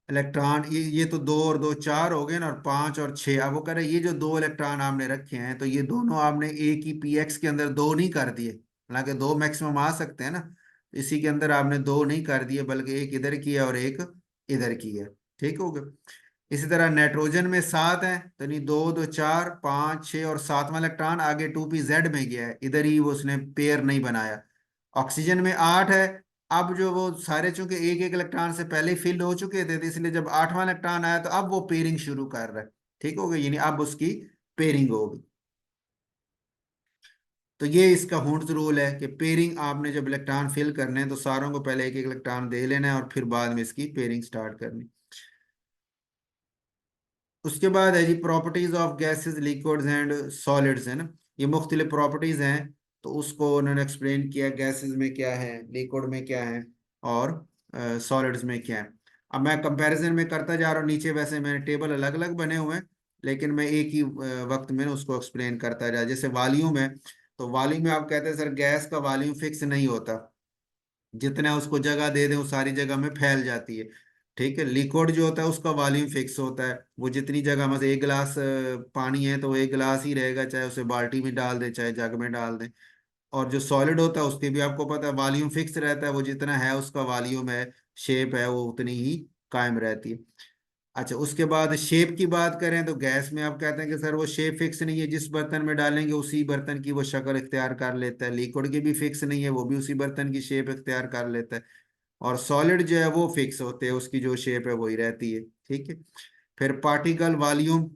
इलेक्ट्रॉन ये तो दो और दो चार हो गए ना, और पांच और छह, अब वो कह रहे हैं ये जो दो इलेक्ट्रॉन आपने रखे हैं तो ये दोनों आपने एक ही px के अंदर दो नहीं कर दिए, हालांकि दो मैक्सिमम आ सकते हैं ना, इसी के अंदर आपने दो नहीं कर दिए बल्कि एक इधर की है और एक इधर की है। ठीक हो गया। इसी तरह नाइट्रोजन में 7 है, तो नहीं दो दो चार पाँच छः और सातवां इलेक्ट्रॉन आगे 2pz में गया है, इधर ही वो उसने पेयर नहीं बनाया। ऑक्सीजन में 8 है। अब जो वो सारे चूंकि एक एक इलेक्ट्रॉन से पहले ही फिल हो चुके थे, तो इसलिए जब आठवां इलेक्ट्रॉन आया तो अब वो पेयरिंग शुरू कर रहा है। ठीक हो गया, यानी अब उसकी पेयरिंग होगी। तो ये इसका हुंड्स रूल है कि पेयरिंग आपने जब इलेक्ट्रॉन फिल करने हैं तो सारों को पहले एक एक इलेक्ट्रॉन दे लेना है और फिर बाद में इसकी पेयरिंग स्टार्ट करनी। उसके बाद है जी properties of gases liquids and solids, है ना, ये मुख्तलिफ प्रॉपर्टीज हैं, तो उसको उन्होंने एक्सप्लेन किया गैसेस में क्या है, लिक्विड में क्या है और सॉलिड्स में क्या है। अब मैं कंपैरिजन में करता जा रहा हूँ, नीचे वैसे मैंने टेबल अलग अलग बने हुए हैं, लेकिन मैं एक ही वक्त में ना उसको एक्सप्लेन करता जा। जैसे वॉल्यूम है, तो वॉल्यूम में आप कहते हैं सर गैस का वॉल्यूम फिक्स नहीं होता, जितना उसको जगह दे दें वो सारी जगह में फैल जाती है। ठीक है, लिक्विड जो होता है उसका वॉल्यूम फिक्स होता है, वो जितनी जगह में से एक गिलास पानी है तो वो एक गिलास ही रहेगा, चाहे उसे बाल्टी में डाल दें चाहे जग में डाल दें। और जो सॉलिड होता है उसके भी आपको पता है वॉल्यूम फिक्स रहता है, वो जितना है उसका वॉल्यूम है, शेप है, वो उतनी ही कायम रहती है। अच्छा, उसके बाद शेप की बात करें तो गैस में आप कहते हैं कि सर वो शेप फिक्स नहीं है, जिस बर्तन में डालेंगे उसी बर्तन की वो शक्ल इख्तियार कर लेता है। लिक्विड की भी फिक्स नहीं है, वो भी उसी बर्तन की शेप इख्तियार कर लेता है। और सॉलिड जो है वो फिक्स होते हैं, उसकी जो शेप है वही रहती है। ठीक है। फिर पार्टिकल वॉल्यूम,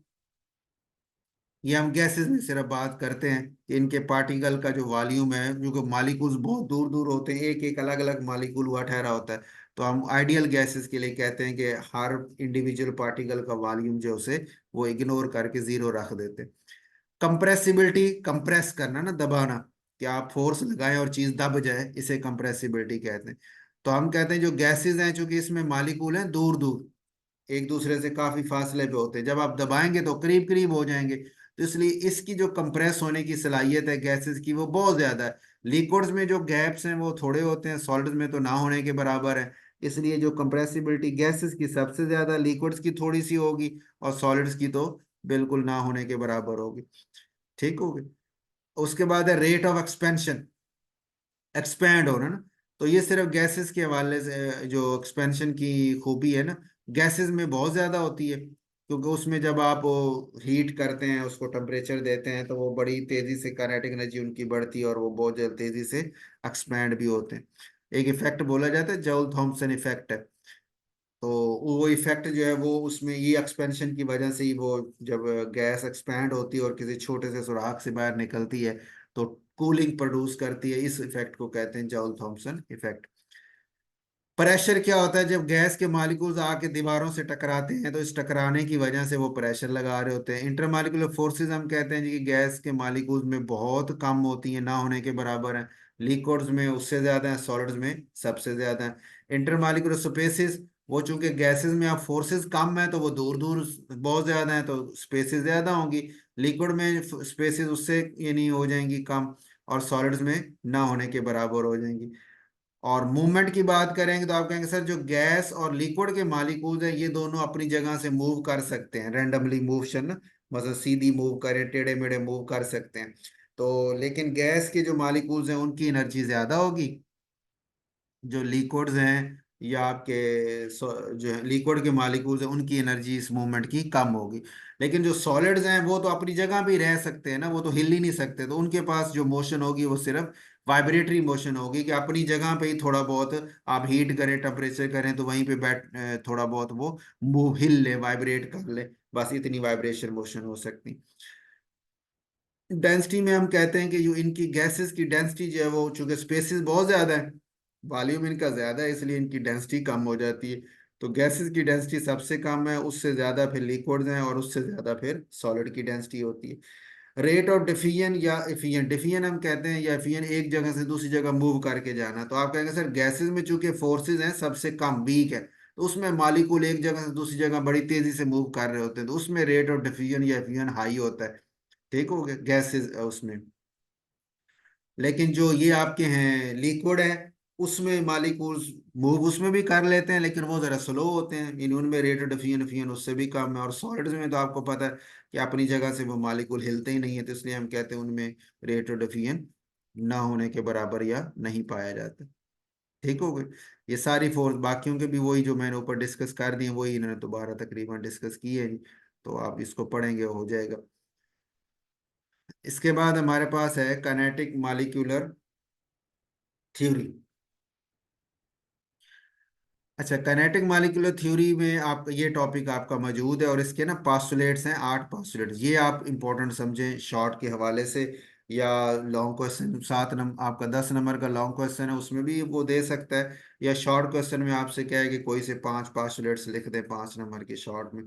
ये हम गैसेस में सिर्फ बात करते हैं कि इनके पार्टिकल का जो वॉल्यूम है, जो कि मालिकूल्स बहुत दूर दूर होते हैं, एक एक अलग अलग मालिकूल हुआ ठहरा होता है। तो हम आइडियल गैसेस के लिए कहते हैं कि हर इंडिविजुअल पार्टिकल का वॉल्यूम जो उसे वो इग्नोर करके जीरो रख देते हैं। कंप्रेसिबिलिटी, कंप्रेस करना ना, दबाना, कि आप फोर्स लगाएं और चीज दब जाए, इसे कंप्रेसिबिलिटी कहते हैं। तो हम कहते हैं जो गैसेस हैं, चूंकि इसमें मालिकूल हैं दूर दूर, एक दूसरे से काफी फासले पे होते हैं, जब आप दबाएंगे तो करीब करीब हो जाएंगे, तो इसलिए इसकी जो कंप्रेस होने की सलाहियत है गैसेस की वो बहुत ज्यादा है। लिक्विड्स में जो गैप्स हैं वो थोड़े होते हैं, सॉलिड्स में तो ना होने के बराबर है। इसलिए जो कंप्रेसिबिलिटी गैसेस की सबसे ज्यादा, लिक्विड्स की थोड़ी सी होगी, और सॉलिड्स की तो बिल्कुल ना होने के बराबर होगी। ठीक होगी। उसके बाद है रेट ऑफ एक्सपेंशन, एक्सपैंड होना ना। तो ये सिर्फ गैसेस के हवाले से जो एक्सपेंशन की खूबी है ना, गैसेस में बहुत ज्यादा होती है, क्योंकि उसमें जब आप हीट करते हैं, उसको टेम्परेचर देते हैं, तो वो बड़ी तेजी से काइनेटिक एनर्जी उनकी बढ़ती है, और वो बहुत जल्द तेजी से एक्सपैंड भी होते हैं। एक इफेक्ट बोला जाता है, जॉल थॉम्सन इफेक्ट है। तो वो इफेक्ट जो है वो उसमें ये एक्सपेंशन की वजह से ही, वो जब गैस एक्सपैंड होती है और किसी छोटे से सुराख से बाहर निकलती है, तो कूलिंग प्रोड्यूस करती है। इस इफेक्ट को कहते हैं जॉल थॉम्सन इफेक्ट। प्रेशर क्या होता है, जब गैस के मालिक्यूल्स आके दीवारों से टकराते हैं, तो इस टकराने की वजह से वो प्रेशर लगा रहे होते हैं। इंटरमालिक्यूलर फोर्सेस हम कहते हैं जी कि गैस के मालिक्यूल्स में बहुत कम होती हैं, ना होने के बराबर है। लिक्विड्स में उससे ज्यादा है, सॉलिड्स में सबसे ज्यादा है। इंटरमालिक्यूलर स्पेसिस, वो चूंकि गैसेस में अब फोर्सेस कम है, तो वो दूर दूर बहुत ज्यादा है, तो स्पेसिस ज्यादा होंगी। लिक्विड में स्पेसिस उससे यानी हो जाएंगी कम, और सॉलिड्स में ना होने के बराबर हो जाएंगी। और मूवमेंट की बात करेंगे तो आप कहेंगे सर जो गैस और लिक्विड के मॉलिक्यूल्स हैं, ये दोनों अपनी जगह से मूव कर सकते हैं, रैंडमली मूवशन ना, मतलब सीधी मूव करें, टेढ़े मेढ़े मूव कर सकते हैं। तो लेकिन गैस के जो मॉलिक्यूल्स हैं उनकी एनर्जी ज्यादा होगी, जो लिक्विड्स हैं या आपके जो लिक्विड के मॉलिक्यूल्स हैं उनकी एनर्जी इस मूवमेंट की कम होगी। लेकिन जो सॉलिड्स हैं वो तो अपनी जगह पे ही रह सकते हैं ना, वो तो हिल ही नहीं सकते, तो उनके पास जो मोशन होगी वो सिर्फ वाइब्रेटरी मोशन होगी, कि अपनी जगह पे ही थोड़ा बहुत आप हीट करें, टेम्परेचर करें, तो वहीं पे बैठ थोड़ा बहुत वो मूव, हिल ले, वाइब्रेट कर ले, बस इतनी वाइब्रेशन मोशन हो सकती। डेंसिटी में हम कहते हैं कि जो इनकी गैसेस की डेंसिटी जो है वो, चूंकि स्पेसिस बहुत ज्यादा है, वॉल्यूम इनका ज्यादा है, इसलिए इनकी डेंसिटी कम हो जाती है। तो गैसेस की डेंसिटी सबसे कम है, उससे ज्यादा फिर लिक्विड्स हैं, और उससे ज्यादा फिर सॉलिड की डेंसिटी होती है। रेट ऑफ डिफिजन या एफियन, डिफिजन हम कहते हैं, या एफियन एक जगह से दूसरी जगह मूव करके जाना। तो आप कहेंगे सर गैसेस में चूंकि फोर्सेस हैं सबसे कम, वीक है, तो उसमें मालिक्यूल एक जगह से दूसरी जगह बड़ी तेजी से मूव कर रहे होते हैं, तो उसमें रेट ऑफ डिफिजन या एफियन हाई होता है। ठीक हो गया गैसेस उसमें। लेकिन जो ये आपके हैं लिक्विड है, उसमें मालिक्यूल्स मूव उसमें भी कर लेते हैं, लेकिन वो जरा स्लो होते हैं, इन उनमें रेट ऑफ डिफिजन फिजन उससे भी कम है। और सॉलिड्स में तो आपको पता है कि अपनी जगह से वो मालिक्यूल हिलते ही नहीं है, तो इसलिए हम कहते हैं उनमें रेट ऑफ डिफिजन ना होने के बराबर या नहीं पाया जाता। ठीक हो गए। ये सारी फोर्स बाकियों के भी वही जो मैंने ऊपर डिस्कस कर दिए, वही इन्होंने दोबारा तकरीबन डिस्कस किए हैं। तो आप इसको पढ़ेंगे हो जाएगा। इसके बाद हमारे पास है काइनेटिक मॉलिक्यूलर थ्योरी। अच्छा, काइनेटिक मॉलिक्यूलर थ्योरी में आप ये टॉपिक आपका मौजूद है, और इसके ना पास्टुलेट्स हैं, 8 पास्टुलेट्स, ये आप इंपॉर्टेंट समझें शॉर्ट के हवाले से। या लॉन्ग क्वेश्चन, 7 नंबर आपका 10 नंबर का लॉन्ग क्वेश्चन है, उसमें भी वो दे सकता है। या शॉर्ट क्वेश्चन में आपसे क्या है कि कोई से 5 पास्टुलेट्स लिख दे 5 नंबर के शॉर्ट में।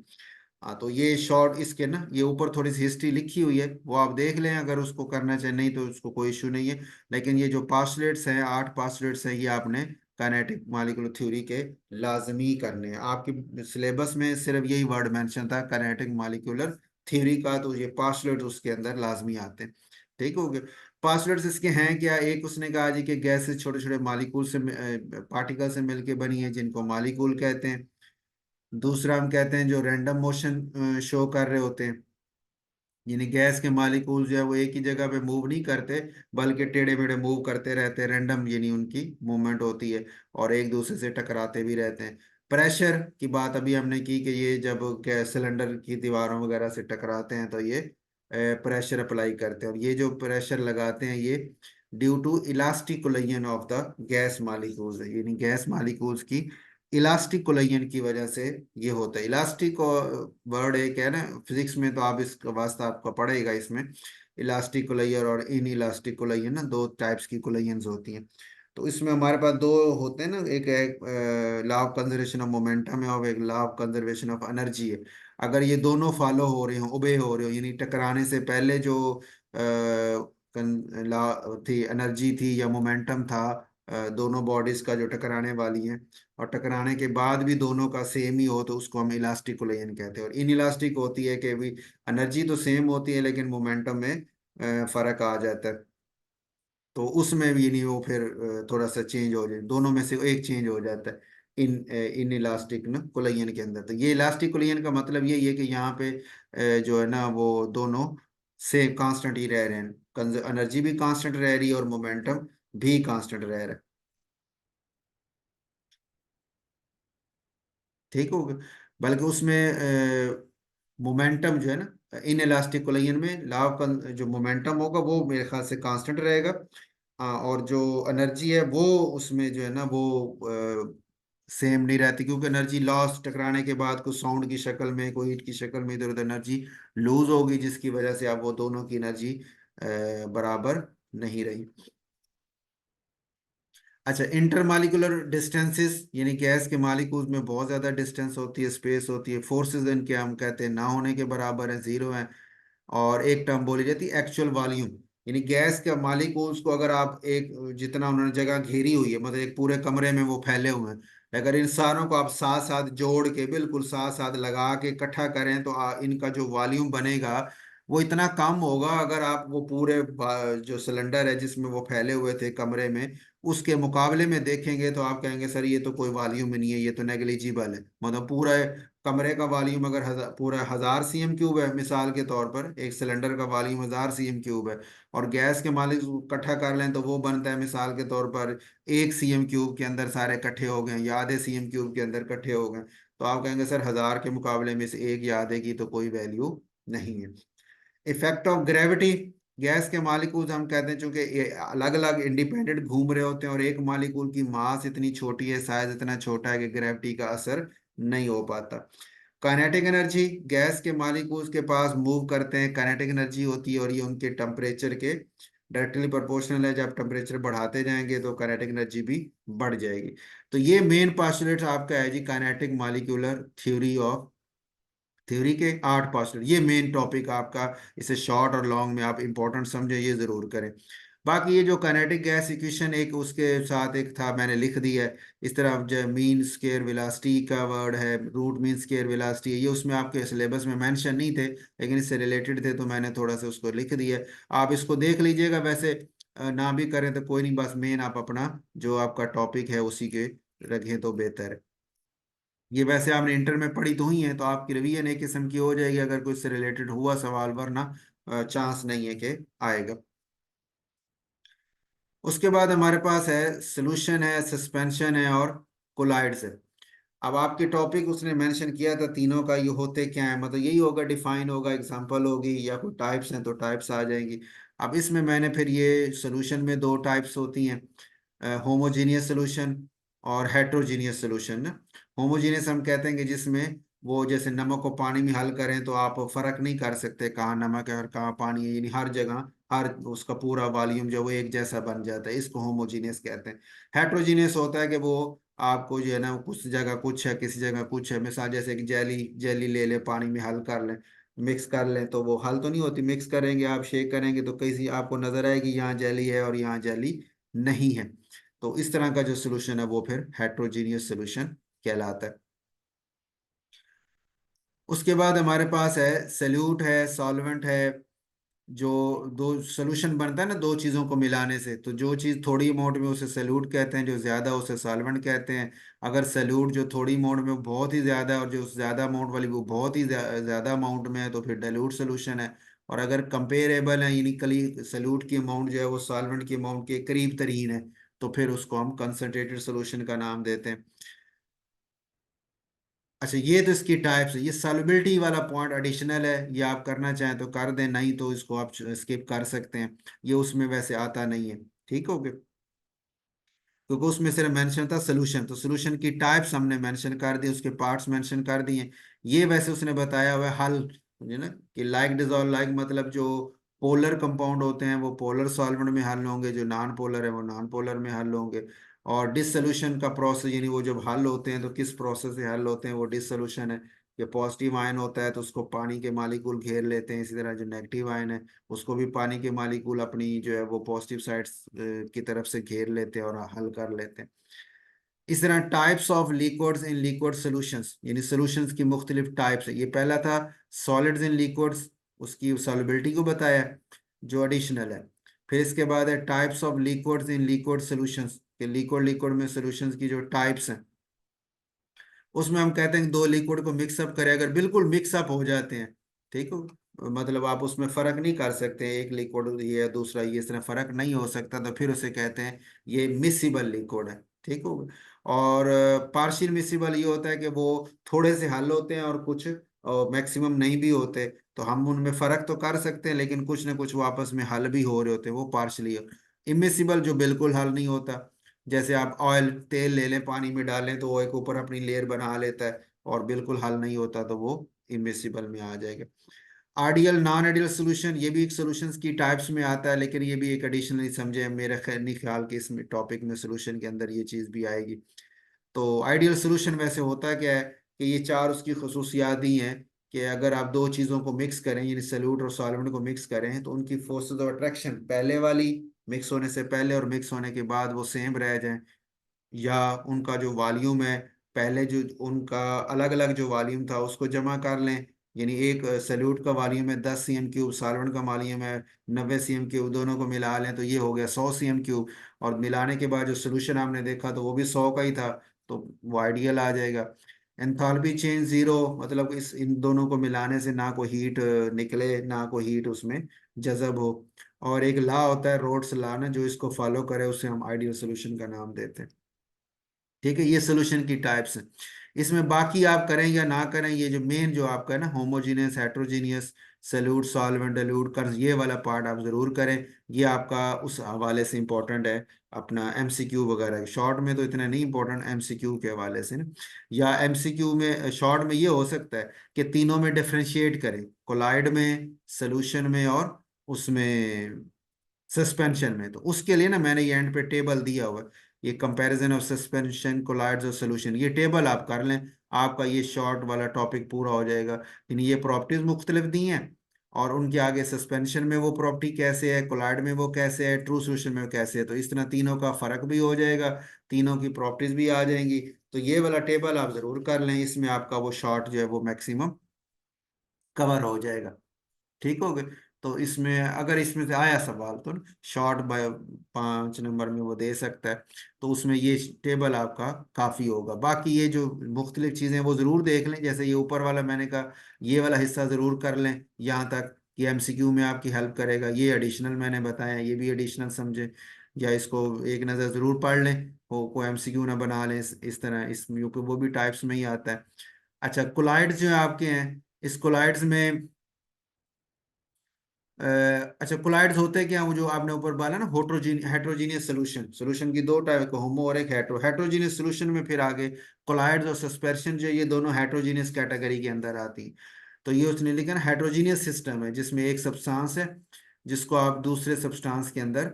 हाँ, तो ये शॉर्ट इसके ना, ये ऊपर थोड़ी सी हिस्ट्री लिखी हुई है, वो आप देख लें अगर उसको करना चाहें, नहीं तो उसको कोई इशू नहीं है। लेकिन ये जो पास्टुलेट्स हैं, 8 पास्टुलेट्स हैं, ये आपने काइनेटिक मॉलिक्यूलर थ्योरी के लाजमी करने हैं। आपके सिलेबस में सिर्फ यही वर्ड मेंशन था काइनेटिक मॉलिक्यूलर थ्योरी का, तो ये पास्टुलेट्स उसके अंदर लाजमी आते हैं। ठीक हो गया। पास्टुलेट्स इसके हैं क्या, एक उसने कहा जी कि गैसेस छोटे छोटे मॉलिक्यूल से, पार्टिकल से मिलके बनी है, जिनको मॉलिक्यूल कहते हैं। दूसरा हम कहते हैं जो रैंडम मोशन शो कर रहे होते हैं, यानी गैस के मॉलिक्यूल जो है वो एक ही जगह पे मूव नहीं करते, बल्कि टेढ़े मेढ़े मूव करते रहते हैं, रैंडम यानी उनकी मूवमेंट होती है, और एक दूसरे से टकराते भी रहते हैं। प्रेशर की बात अभी हमने की कि ये जब गैस सिलेंडर की दीवारों वगैरह से टकराते हैं, तो ये प्रेशर अप्लाई करते हैं, और ये जो प्रेशर लगाते हैं ये due to elastic collision of the gas molecules है, यानी गैस मॉलिक्यूल्स की इलास्टिक कोलिजन की वजह से ये होता है। इलास्टिक वर्ड एक है ना फिजिक्स में, तो आप इसका वास्ता आपका पड़ेगा इसमें। इलास्टिक कोलिजन और इन इलास्टिक कोलिजन ना, दो टाइप्स की कोलिजन्स होती हैं। तो इसमें हमारे पास दो होते हैं ना, एक है law of conservation of momentum है, और एक law of conservation of energy है। अगर ये दोनों फॉलो हो रहे हो, ओबे हो रहे हो, यानी टकराने से पहले जो लॉ थी, एनर्जी थी या मोमेंटम था, दोनों बॉडीज का जो टकराने वाली हैं, और टकराने के बाद भी दोनों का सेम ही हो, तो उसको हम इलास्टिक कोलिजन कहते हैं। और इन इलास्टिक होती है कि भी एनर्जी तो सेम होती है लेकिन मोमेंटम में फर्क आ जाता है। तो उसमें भी नहीं, वो फिर थोड़ा सा चेंज हो जाए, दोनों में से एक चेंज हो जाता है इन इलास्टिक ना कोलिजन के अंदर। तो ये इलास्टिक कोलिजन का मतलब यही है कि यहाँ पे जो है ना वो दोनों सेम कांस्टेंट ही रह रहे हैं, एनर्जी भी कांस्टेंट रह रही है और मोमेंटम भी कांस्टेंट रह रहा है। ठीक हो गया। बल्कि उसमें मोमेंटम जो है ना, इन इलास्टिक कोलिजन में लाव का जो मोमेंटम होगा वो मेरे ख्याल से कांस्टेंट रहेगा। और जो एनर्जी है वो उसमें जो है ना वो सेम नहीं रहती, क्योंकि एनर्जी लॉस टकराने के बाद कुछ साउंड की शक्ल में, कोई हीट की शक्ल में इधर उधर एनर्जी लूज होगी, जिसकी वजह से अब वो दोनों की एनर्जी बराबर नहीं रही। अच्छा, इंटरमालिकुलर डिस्टेंसेस, यानी गैस के मालिक्यूल्स में बहुत ज्यादा डिस्टेंस होती है, स्पेस होती है, फोर्सेस इनके हम कहते हैं ना होने के बराबर है, जीरो है। और एक टर्म बोली जाती है एक्चुअल वॉल्यूम, यानी गैस के मालिक्यूल्स को अगर आप एक जितना उन्होंने जगह घेरी हुई है, मतलब एक पूरे कमरे में वो फैले हुए हैं, अगर इन सारों को आप साथ साथ जोड़ के बिल्कुल साथ साथ लगा के इकट्ठा करें, तो इनका जो वॉल्यूम बनेगा वो इतना कम होगा। अगर आप वो पूरे जो सिलेंडर है जिसमें वो फैले हुए थे कमरे में, उसके मुकाबले में देखेंगे, तो आप कहेंगे सर ये तो कोई वॉल्यूम ही नहीं है, ये तो नेग्लिजिबल है। मतलब पूरा कमरे का वॉल्यूम अगर पूरा 1000 cm³ है मिसाल के तौर पर, एक सिलेंडर का वॉल्यूम 1000 cm³ है, और गैस के मालिक इकट्ठा कर लें तो वो बनता है मिसाल के तौर पर 1 cm³ के अंदर सारे इकट्ठे हो गए, या आधे cm³ के अंदर इकट्ठे हो गए, तो आप कहेंगे सर 1000 के मुकाबले में से एक या आधे की तो कोई वैल्यू नहीं है। इफेक्ट ऑफ ग्रेविटी, गैस के मालिक्यूल्स हम कहते हैं चूंकि ये अलग अलग इंडिपेंडेंट घूम रहे होते हैं, और एक मालिक्यूल की मास इतनी छोटी है, साइज इतना छोटा है कि ग्रेविटी का असर नहीं हो पाता। काइनेटिक एनर्जी, गैस के मालिक्यूल्स के पास मूव करते हैं, काइनेटिक एनर्जी होती है, और ये उनके टेम्परेचर के डायरेक्टली प्रोपोर्शनल है। जब टेम्परेचर बढ़ाते जाएंगे तो काइनेटिक एनर्जी भी बढ़ जाएगी। तो ये मेन पोस्टुलेट आपका है जी, kinetic molecular theory of, theory के 8 पोस्टुलेट, ये मेन टॉपिक आपका। इसे शॉर्ट और लॉन्ग में आप इंपॉर्टेंट समझे, ये जरूर करें। बाकी ये जो काइनेटिक गैस इक्वेशन एक उसके साथ एक था, मैंने लिख दिया है इस तरह, जो मीन स्केयर वेलोसिटी का वर्ड है, रूट मीन स्केयर वेलोसिटी है, ये उसमें आपके सिलेबस में मेंशन नहीं थे लेकिन इससे रिलेटेड थे, तो मैंने थोड़ा सा उसको लिख दिया है। आप इसको देख लीजिएगा, वैसे ना भी करें तो कोई नहीं, बस मेन आप अपना जो आपका टॉपिक है उसी के रखें तो बेहतर है। ये वैसे आपने इंटर में पढ़ी तो ही है, तो आपकी रिवीजन एक किस्म की हो जाएगी अगर कोई इससे रिलेटेड हुआ सवाल, वरना चांस नहीं है कि आएगा। उसके बाद हमारे पास है सोल्यूशन है, सस्पेंशन है, और कोलाइड्स है। अब आपके टॉपिक उसने मेंशन किया था तीनों का, ये होते क्या है, मतलब यही होगा, डिफाइन होगा, एग्जांपल होगी, या कोई टाइप्स हैं तो टाइप्स आ जाएंगी। अब इसमें मैंने फिर ये सोल्यूशन में दो टाइप्स होती हैं, होमोजीनियस सोल्यूशन और हेट्रोजीनियस सोल्यूशन ना। होमोजीनियस हम कहते हैं कि जिसमें वो जैसे नमक को पानी में हल करें तो आप फर्क नहीं कर सकते कहाँ नमक है और कहाँ पानी है, यानी हर जगह हर उसका पूरा वॉल्यूम जो वो एक जैसा बन जाता है, इसको होमोजीनियस कहते हैं। हेट्रोजीनियस होता है कि वो आपको जो है ना कुछ जगह कुछ है, किसी जगह कुछ है, मिसाल जैसे कि जेली, जेली ले ले पानी में हल कर लें, मिक्स कर लें, तो वो हल तो नहीं होती, मिक्स करेंगे आप, शेक करेंगे तो कहीं आपको नजर आएगी यहाँ जेली है और यहाँ जेली नहीं है। तो इस तरह का जो सोल्यूशन है वो फिर हेट्रोजीनियस सोल्यूशन कहलाता है। उसके बाद हमारे पास है सल्यूट है, सॉल्वेंट है। जो दो सोल्यूशन बनता है ना दो चीजों को मिलाने से, तो जो चीज थोड़ी अमाउंट में उसे सल्यूट कहते हैं, जो ज्यादा उसे सॉल्वेंट कहते हैं। अगर सल्यूट जो थोड़ी अमाउंट में वो बहुत ही ज्यादा है, और जो ज्यादा अमाउंट वाली वो बहुत ही ज्यादा अमाउंट में है, तो फिर डाइल्यूट सोल्यूशन है। और अगर कंपेरेबल है, यानी कली सल्यूट की अमाउंट जो है वो सॉल्वेंट की अमाउंट के करीब तरीन है, तो फिर उसको हम कंसनट्रेटेड सोल्यूशन का नाम देते हैं। अच्छा, ये तो इसकी टाइप्स है। ये सॉल्युबिलिटी वाला पॉइंट एडिशनल है, ये आप करना चाहें तो कर दें, नहीं तो इसको आप स्किप कर सकते हैं, ये उसमें वैसे आता नहीं है। ठीक हो गया। क्योंकि उसमें सिर्फ मेंशन था सोल्यूशन, तो सोल्यूशन की टाइप्स हमने मेंशन कर दी, उसके पार्ट्स मेंशन कर दिए। ये वैसे उसने बताया हुआ है हल, समझे ना, कि लाइक डिजॉल्व, लाइक मतलब जो पोलर कंपाउंड होते हैं वो पोलर सॉल्वेंट में हल होंगे, जो नॉन पोलर है वो नॉन पोलर में हल होंगे। और डिसोल्यूशन का प्रोसेस, यानी वो जब हल होते हैं तो किस प्रोसेस से हल होते हैं, वो डिसोल्यूशन है। ये पॉजिटिव आयन होता है तो उसको पानी के मालिक्यूल घेर लेते हैं, इसी तरह जो नेगेटिव आयन है उसको भी पानी के मालिक्यूल अपनी जो है वो पॉजिटिव साइड्स की तरफ से घेर लेते हैं और हल कर लेते हैं। इस तरह types of liquids in liquid solutions, यानी सॉल्यूशंस की मुख्तलिफ टाइप्स है। ये पहला था सॉलिड्स इन लिक्विड्स, उसकी सॉल्युबिलिटी को बताया जो एडिशनल है। फिर इसके बाद है types of liquids in liquid solutions, कि लिक्विड लिक्विड में सॉल्यूशंस की जो टाइप्स हैं, उसमें हम कहते हैं कि दो लिक्विड को मिक्सअप करें, अगर बिल्कुल मिक्सअप हो जाते हैं, ठीक हो, मतलब आप उसमें फर्क नहीं कर सकते एक लिक्विड ये है दूसरा ये, इस तरह फर्क नहीं हो सकता, तो फिर उसे कहते हैं ये मिसिबल लिक्विड है, ठीक हो। और पार्शियल मिसिबल ये होता है कि वो थोड़े से हल होते हैं और कुछ मैक्सिमम नहीं भी होते, तो हम उनमें फर्क तो कर सकते हैं लेकिन कुछ ना कुछ वो आपस में हल भी हो रहे होते हैं, वो पार्शियली। इमिसिबल जो बिल्कुल हल नहीं होता, जैसे आप ऑयल तेल ले लें पानी में डालें तो वो एक ऊपर अपनी लेयर बना लेता है और बिल्कुल हल नहीं होता, तो वो इमिसिबल में आ जाएगा। आइडियल नॉन आइडियल सोल्यूशन, ये भी एक सॉल्यूशंस की टाइप्स में आता है, लेकिन ये भी एक एडिशनली समझे, मेरा नहीं ख्याल कि इसमें टॉपिक में सोल्यूशन के अंदर ये चीज़ भी आएगी। तो आइडियल सोल्यूशन वैसे होता क्या है कि ये चार उसकी खसूसियात ही हैं, कि अगर आप दो चीज़ों को मिक्स करें, यानी सॉल्यूट और सॉल्वेंट को मिक्स करें, तो उनकी फोर्सेस ऑफ अट्रैक्शन पहले वाली मिक्स होने से पहले और मिक्स होने के बाद वो सेम रह जाएं, या उनका जो वॉल्यूम है पहले जो उनका अलग अलग जो वॉल्यूम था उसको जमा कर लें, यानी एक सल्यूट का वॉल्यूम है 10 cm3, सॉल्वेंट का वॉल्यूम है 90 cm3, दोनों को मिला लें तो ये हो गया 100 cm3, और मिलाने के बाद जो सोल्यूशन आपने देखा तो वो भी 100 का ही था, तो वो आइडियल आ जाएगा। एंथैल्पी चेंज जीरो, मतलब इस इन दोनों को मिलाने से ना कोई हीट निकले ना कोई हीट उसमें जज़ब हो। और एक लॉ होता है रोड्स लॉ ना, जो इसको फॉलो करे उसे हम आइडियल सोल्यूशन का नाम देते हैं। ठीक है, ये सोल्यूशन की टाइप्स हैं। इसमें बाकी आप करें या ना करें, ये जो मेन जो आपका है ना homogeneous heterogeneous solute solvent dilute curve, ये वाला पार्ट आप जरूर करें। ये आपका उस हवाले से इंपॉर्टेंट है, अपना एमसीक्यू वगैरह शॉर्ट में तो इतना नहीं इंपॉर्टेंट, एमसीक्यू के हवाले से ना, या एमसीक्यू में शॉर्ट में ये हो सकता है कि तीनों में डिफरेंशिएट करें, कोलाइड में, सोल्यूशन में और उसमें सस्पेंशन में। तो उसके लिए ना मैंने ये एंड पे टेबल दिया हुआ है, ये कंपैरिजन ऑफ सस्पेंशन कोलाइड्स और सोल्यूशन, ये टेबल आप कर लें, आपका ये शॉर्ट वाला टॉपिक पूरा हो जाएगा। यानी ये प्रॉपर्टीज मुख्तलिफ दी हैं और उनके आगे सस्पेंशन में वो प्रॉपर्टी कैसे है, कोलाइड में वो कैसे है, ट्रू सोल्यूशन में वो कैसे है, तो इस तरह तीनों का फर्क भी हो जाएगा, तीनों की प्रॉपर्टीज भी आ जाएंगी। तो ये वाला टेबल आप जरूर कर लें, इसमें आपका वो शॉर्ट जो है वो मैक्सिमम कवर हो जाएगा। ठीक हो गए। तो इसमें अगर इसमें से आया सवाल तो शॉर्ट बाय 5 नंबर में वो दे सकता है, तो उसमें ये टेबल आपका काफ़ी होगा। बाकी ये जो मुख्तलिफ चीज़ें वो ज़रूर देख लें, जैसे ये ऊपर वाला मैंने कहा ये वाला हिस्सा ज़रूर कर लें यहाँ तक, कि एमसीक्यू में आपकी हेल्प करेगा। ये एडिशनल मैंने बताया, ये भी एडिशनल समझे, या इसको एक नज़र ज़रूर पढ़ लें, वो को एमसीक्यू ना बना लें इस तरह, इसमें वो भी टाइप्स में ही आता है। अच्छा, कोलाइड्स जो आपके हैं, इस कोलाइड्स में अच्छा कोलाइड्स होते क्या, वो जो आपने ऊपर बोला ना हेट्रोजीनियस सोल्यूशन, सोल्यूशन की दो टाइप का, होमो और एक हेट्रो। हेट्रोजीनियस सोल्यूशन में फिर आगे कोलाइड्स और सस्पेंशन जो ये दोनों हेट्रोजीनियस कैटेगरी के अंदर आती। तो ये उसने लिखा ना हेट्रोजीनियस सिस्टम है जिसमें एक सब्सटेंस है जिसको आप दूसरे सब्सटेंस के अंदर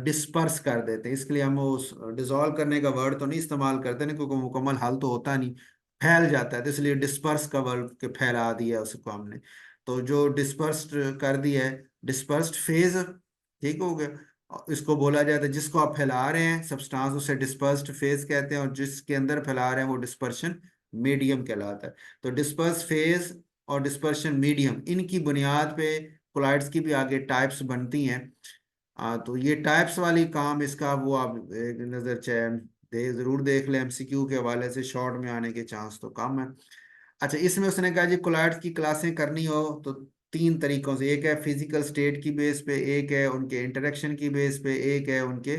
डिस्पर्स कर देते हैं, इसके लिए हम उस डिसॉल्व करने का वर्ड तो नहीं इस्तेमाल करते ना, क्योंकि मुकम्मल हल तो होता नहीं, फैल जाता है, तो इसलिए डिस्पर्स का वर्ड के फैला दिया उसको हमने। तो जो डिस्पर्स्ड कर दिया है, डिस्पर्स्ड फेज, ठीक हो गया। और इसको बोला जाता है जिसको आप फैला रहे हैं सब्सटेंस, उसे डिस्पर्स्ड फेज कहते हैं, और जिसके अंदर फैला रहे हैं वो डिस्पर्शन मीडियम कहलाता है। तो डिस्पर्स फेज और डिस्पर्शन मीडियम, इनकी बुनियाद पे कोलाइड्स की भी आगे टाइप्स बनती हैं। तो ये टाइप्स वाली काम इसका वो आप एक नज़र चाहे जरूर देख लें, एमसीक्यू के हवाले से शॉर्ट में आने के चांस तो कम है। अच्छा, इसमें उसने कहा जी कोलाइड्स की क्लासें करनी हो तो तीन तरीकों से, एक है फिजिकल स्टेट की बेस पे, एक है उनके इंटरेक्शन की बेस पे, एक है उनके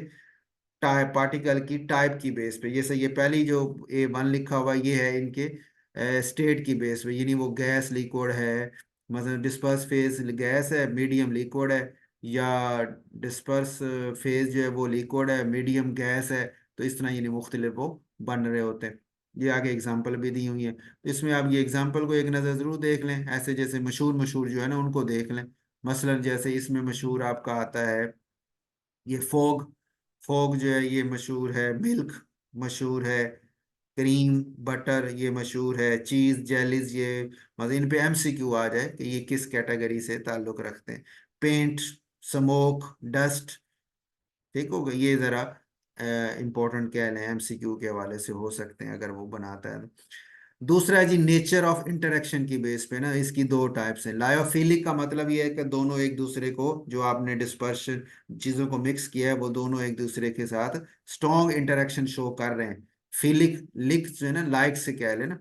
टाइप पार्टिकल की टाइप की बेस पे। जैसे ये पहली जो A1 लिखा हुआ ये है इनके स्टेट की बेस पे, यानी वो गैस लिक्विड है, मतलब डिस्पर्स फेज गैस है, मीडियम लिक्विड है, या डिस्पर्स फेज जो है वो लिक्विड है, मीडियम गैस है, तो इस तरह यानी मुख्तलिफ वो बन रहे होते हैं। ये आगे एग्जाम्पल भी दी हुई है, तो इसमें आप ये एग्जाम्पल को एक नज़र ज़रूर देख लें, ऐसे जैसे मशहूर मशहूर जो है ना उनको देख लें। मसलन जैसे इसमें मशहूर आपका आता है ये फोग, फोग जो है ये मशहूर है, मिल्क मशहूर है, क्रीम बटर ये मशहूर है, चीज जेलीज ये, मतलब इन पे एमसीक्यू आ जाए कि ये किस कैटेगरी से ताल्लुक रखते हैं। पेंट, स्मोक, डस्ट, ठीक होगा, ये जरा इंपॉर्टेंट कह लें, एमसीक्यू के हवाले से हो सकते हैं अगर वो बनाता है तो। दूसरा है जी नेचर ऑफ इंटरेक्शन की बेस पे ना इसकी दो टाइप्स हैं। लायोफिलिक का मतलब ये है कि दोनों एक दूसरे को, जो आपने डिस्पर्शन चीजों को मिक्स किया है वो दोनों एक दूसरे के साथ स्ट्रॉन्ग इंटरेक्शन शो कर रहे हैं। फिलिक, लिक जो है ना लाइक से कह लेना,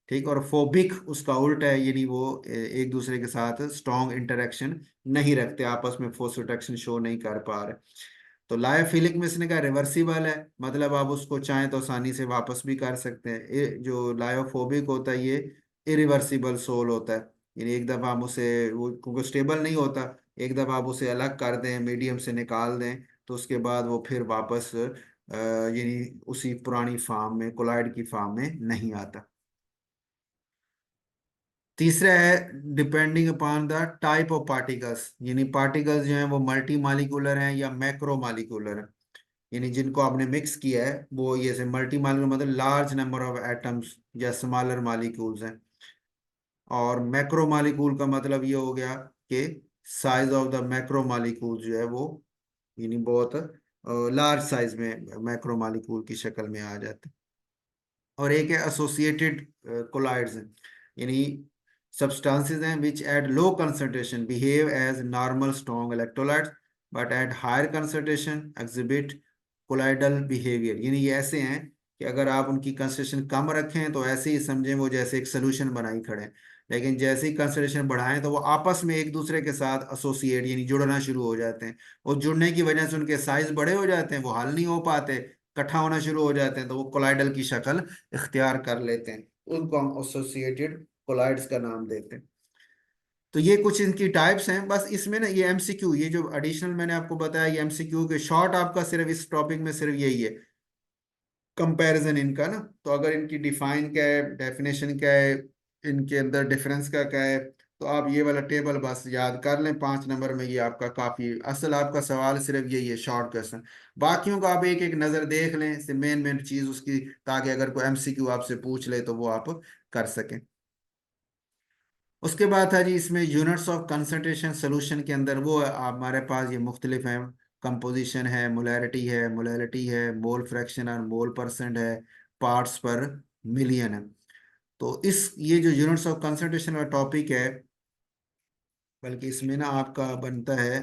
ठीक। और फोबिक उसका उल्टा है, यानी वो एक दूसरे के साथ स्ट्रॉन्ग इंटरेक्शन नहीं रखते, आपस में फोर्स अट्रैक्शन शो नहीं कर पा रहे। तो लायोफिलिक में इसने कहा रिवर्सिबल है, मतलब आप उसको चाहें तो आसानी से वापस भी कर सकते हैं। जो लायोफोबिक होता है ये इरिवर्सिबल सोल होता है, यानी एक दफा हम उसे, वो क्योंकि स्टेबल नहीं होता, एक दफा आप उसे अलग कर दें, मीडियम से निकाल दें, तो उसके बाद वो फिर वापस यानी उसी पुरानी फॉर्म में, कोलाइड की फॉर्म में नहीं आता। तीसरा है depending upon the type of particles, यानी पार्टिकल्स जो हैं वो मल्टी मालिकुलर हैं या मैक्रो मालिकुलर हैं, यानी जिनको आपने मिक्स किया है वो ये से मल्टी मालिकुलर मतलब लार्ज नंबर ऑफ एटम्स या स्मॉलर मालिक्यूल्स हैं। और मैक्रो मालिक्यूल का मतलब ये हो गया कि size of the macro molecule जो है वो यानी बहुत लार्ज साइज में मैक्रो मालिक्यूल की शक्ल में आ जाते हैं। और एक है एसोसिएटेड कोलाइड्स, यानी substances हैं which at low concentration behave as normal strong electrolytes but at higher concentration exhibit colloidal behavior, यानी ये ऐसे हैं कि अगर आप उनकी कंसंट्रेशन कम रखें तो ऐसे ही समझें वो जैसे एक सोल्यूशन बनाई खड़े हैं, लेकिन जैसे ही कंसंट्रेशन बढ़ाएं तो वो आपस में एक दूसरे के साथ एसोसिएट यानी जुड़ना शुरू हो जाते हैं, और जुड़ने की वजह से उनके साइज बड़े हो जाते हैं, वो हल नहीं हो पाते, इकट्ठा होना शुरू हो जाते हैं, तो वो कोलाइडल की शक्ल इख्तियार कर लेते हैं, उनको हम एसोसिएटेड कोलाइड्स का नाम देते हैं। तो ये कुछ इनकी टाइप्स हैं। बस इसमें ना ये एमसीक्यू, ये जो एडिशनल मैंने आपको बताया, ये एमसीक्यू के शॉर्ट आपका सिर्फ इस टॉपिक में सिर्फ यही है, कंपैरिजन इनका ना। तो अगर इनकी डिफाइन क्या है, डेफिनेशन क्या है, इनके अंदर डिफरेंस का क्या है, तो आप ये वाला टेबल बस याद कर लें, 5 नंबर में ये आपका काफी, असल आपका सवाल सिर्फ यही है शॉर्ट क्वेश्चन। बाकियों का आप एक एक नजर देख लें, मेन मेन चीज उसकी, ताकि अगर कोई एमसीक्यू आपसे पूछ ले तो वो आप कर सकें। उसके बाद था जी इसमें यूनिट्स ऑफ कंसंट्रेशन सोल्यूशन के अंदर, वो हमारे पास ये मुख्तलिफ हैं, कंपोजिशन है, मोलैरिटी है, मोलैलिटी है, मोल फ्रैक्शन और मोल परसेंट है, पार्ट्स पर मिलियन है। तो इस ये जो यूनिट्स ऑफ कंसंट्रेशन का टॉपिक है, बल्कि इसमें ना आपका बनता है,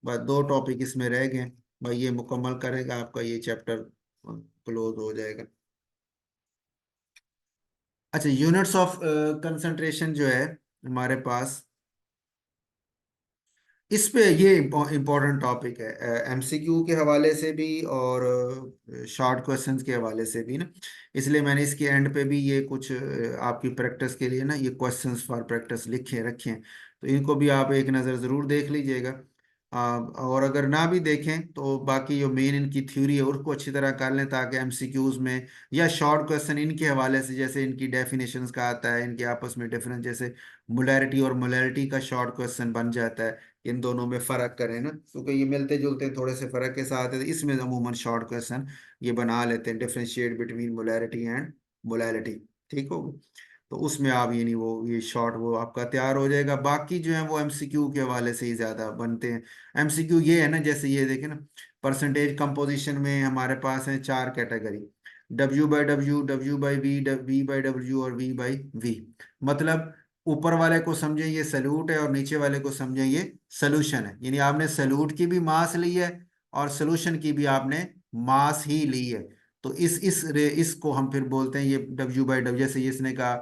बस 2 टॉपिक इसमें रह गए, भाई ये मुकम्मल करेगा आपका ये चैप्टर क्लोज हो जाएगा। अच्छा, यूनिट्स ऑफ कंसंट्रेशन जो है हमारे पास, इस पे ये इम्पोर्टेंट टॉपिक है एमसीक्यू के हवाले से भी और शॉर्ट क्वेश्चंस के हवाले से भी ना, इसलिए मैंने इसके एंड पे भी ये कुछ आपकी प्रैक्टिस के लिए ना ये क्वेश्चंस फॉर प्रैक्टिस लिखे रखे हैं, तो इनको भी आप एक नज़र ज़रूर देख लीजिएगा। और अगर ना भी देखें तो बाकी जो मेन इनकी थ्योरी है उसको अच्छी तरह कर लें, ताकि एमसीक्यूज में या शॉर्ट क्वेश्चन इनके हवाले से, जैसे इनकी डेफिनेशंस का आता है, इनके आपस में डिफरेंस, जैसे मोलैरिटी और मोलैलिटी का शॉर्ट क्वेश्चन बन जाता है, इन दोनों में फर्क करें ना, क्योंकि ये मिलते जुलते हैं, थोड़े से फर्क के साथ है, तो इसमें अमूमन शॉर्ट क्वेश्चन ये बना लेते हैं, differentiate between molarity and molality, ठीक हो। तो उसमें आप ये नहीं, वो ये शॉर्ट वो आपका तैयार हो जाएगा। बाकी जो है वो एमसीक्यू के हवाले से ही ज्यादा बनते हैं। एमसीक्यू ये है ना, जैसे ये देखें ना, परसेंटेज कंपोजिशन में हमारे पास है 4 कैटेगरी, W/W, W/V, V/W और V/V। मतलब ऊपर वाले को समझे ये सल्यूट है और नीचे वाले को समझे ये सोल्यूशन है, यानी आपने सल्यूट की भी मास ली है और सोल्यूशन की भी आपने मास ही ली है। तो इसको हम फिर बोलते हैं ये W/W, जैसे ये इसने कहा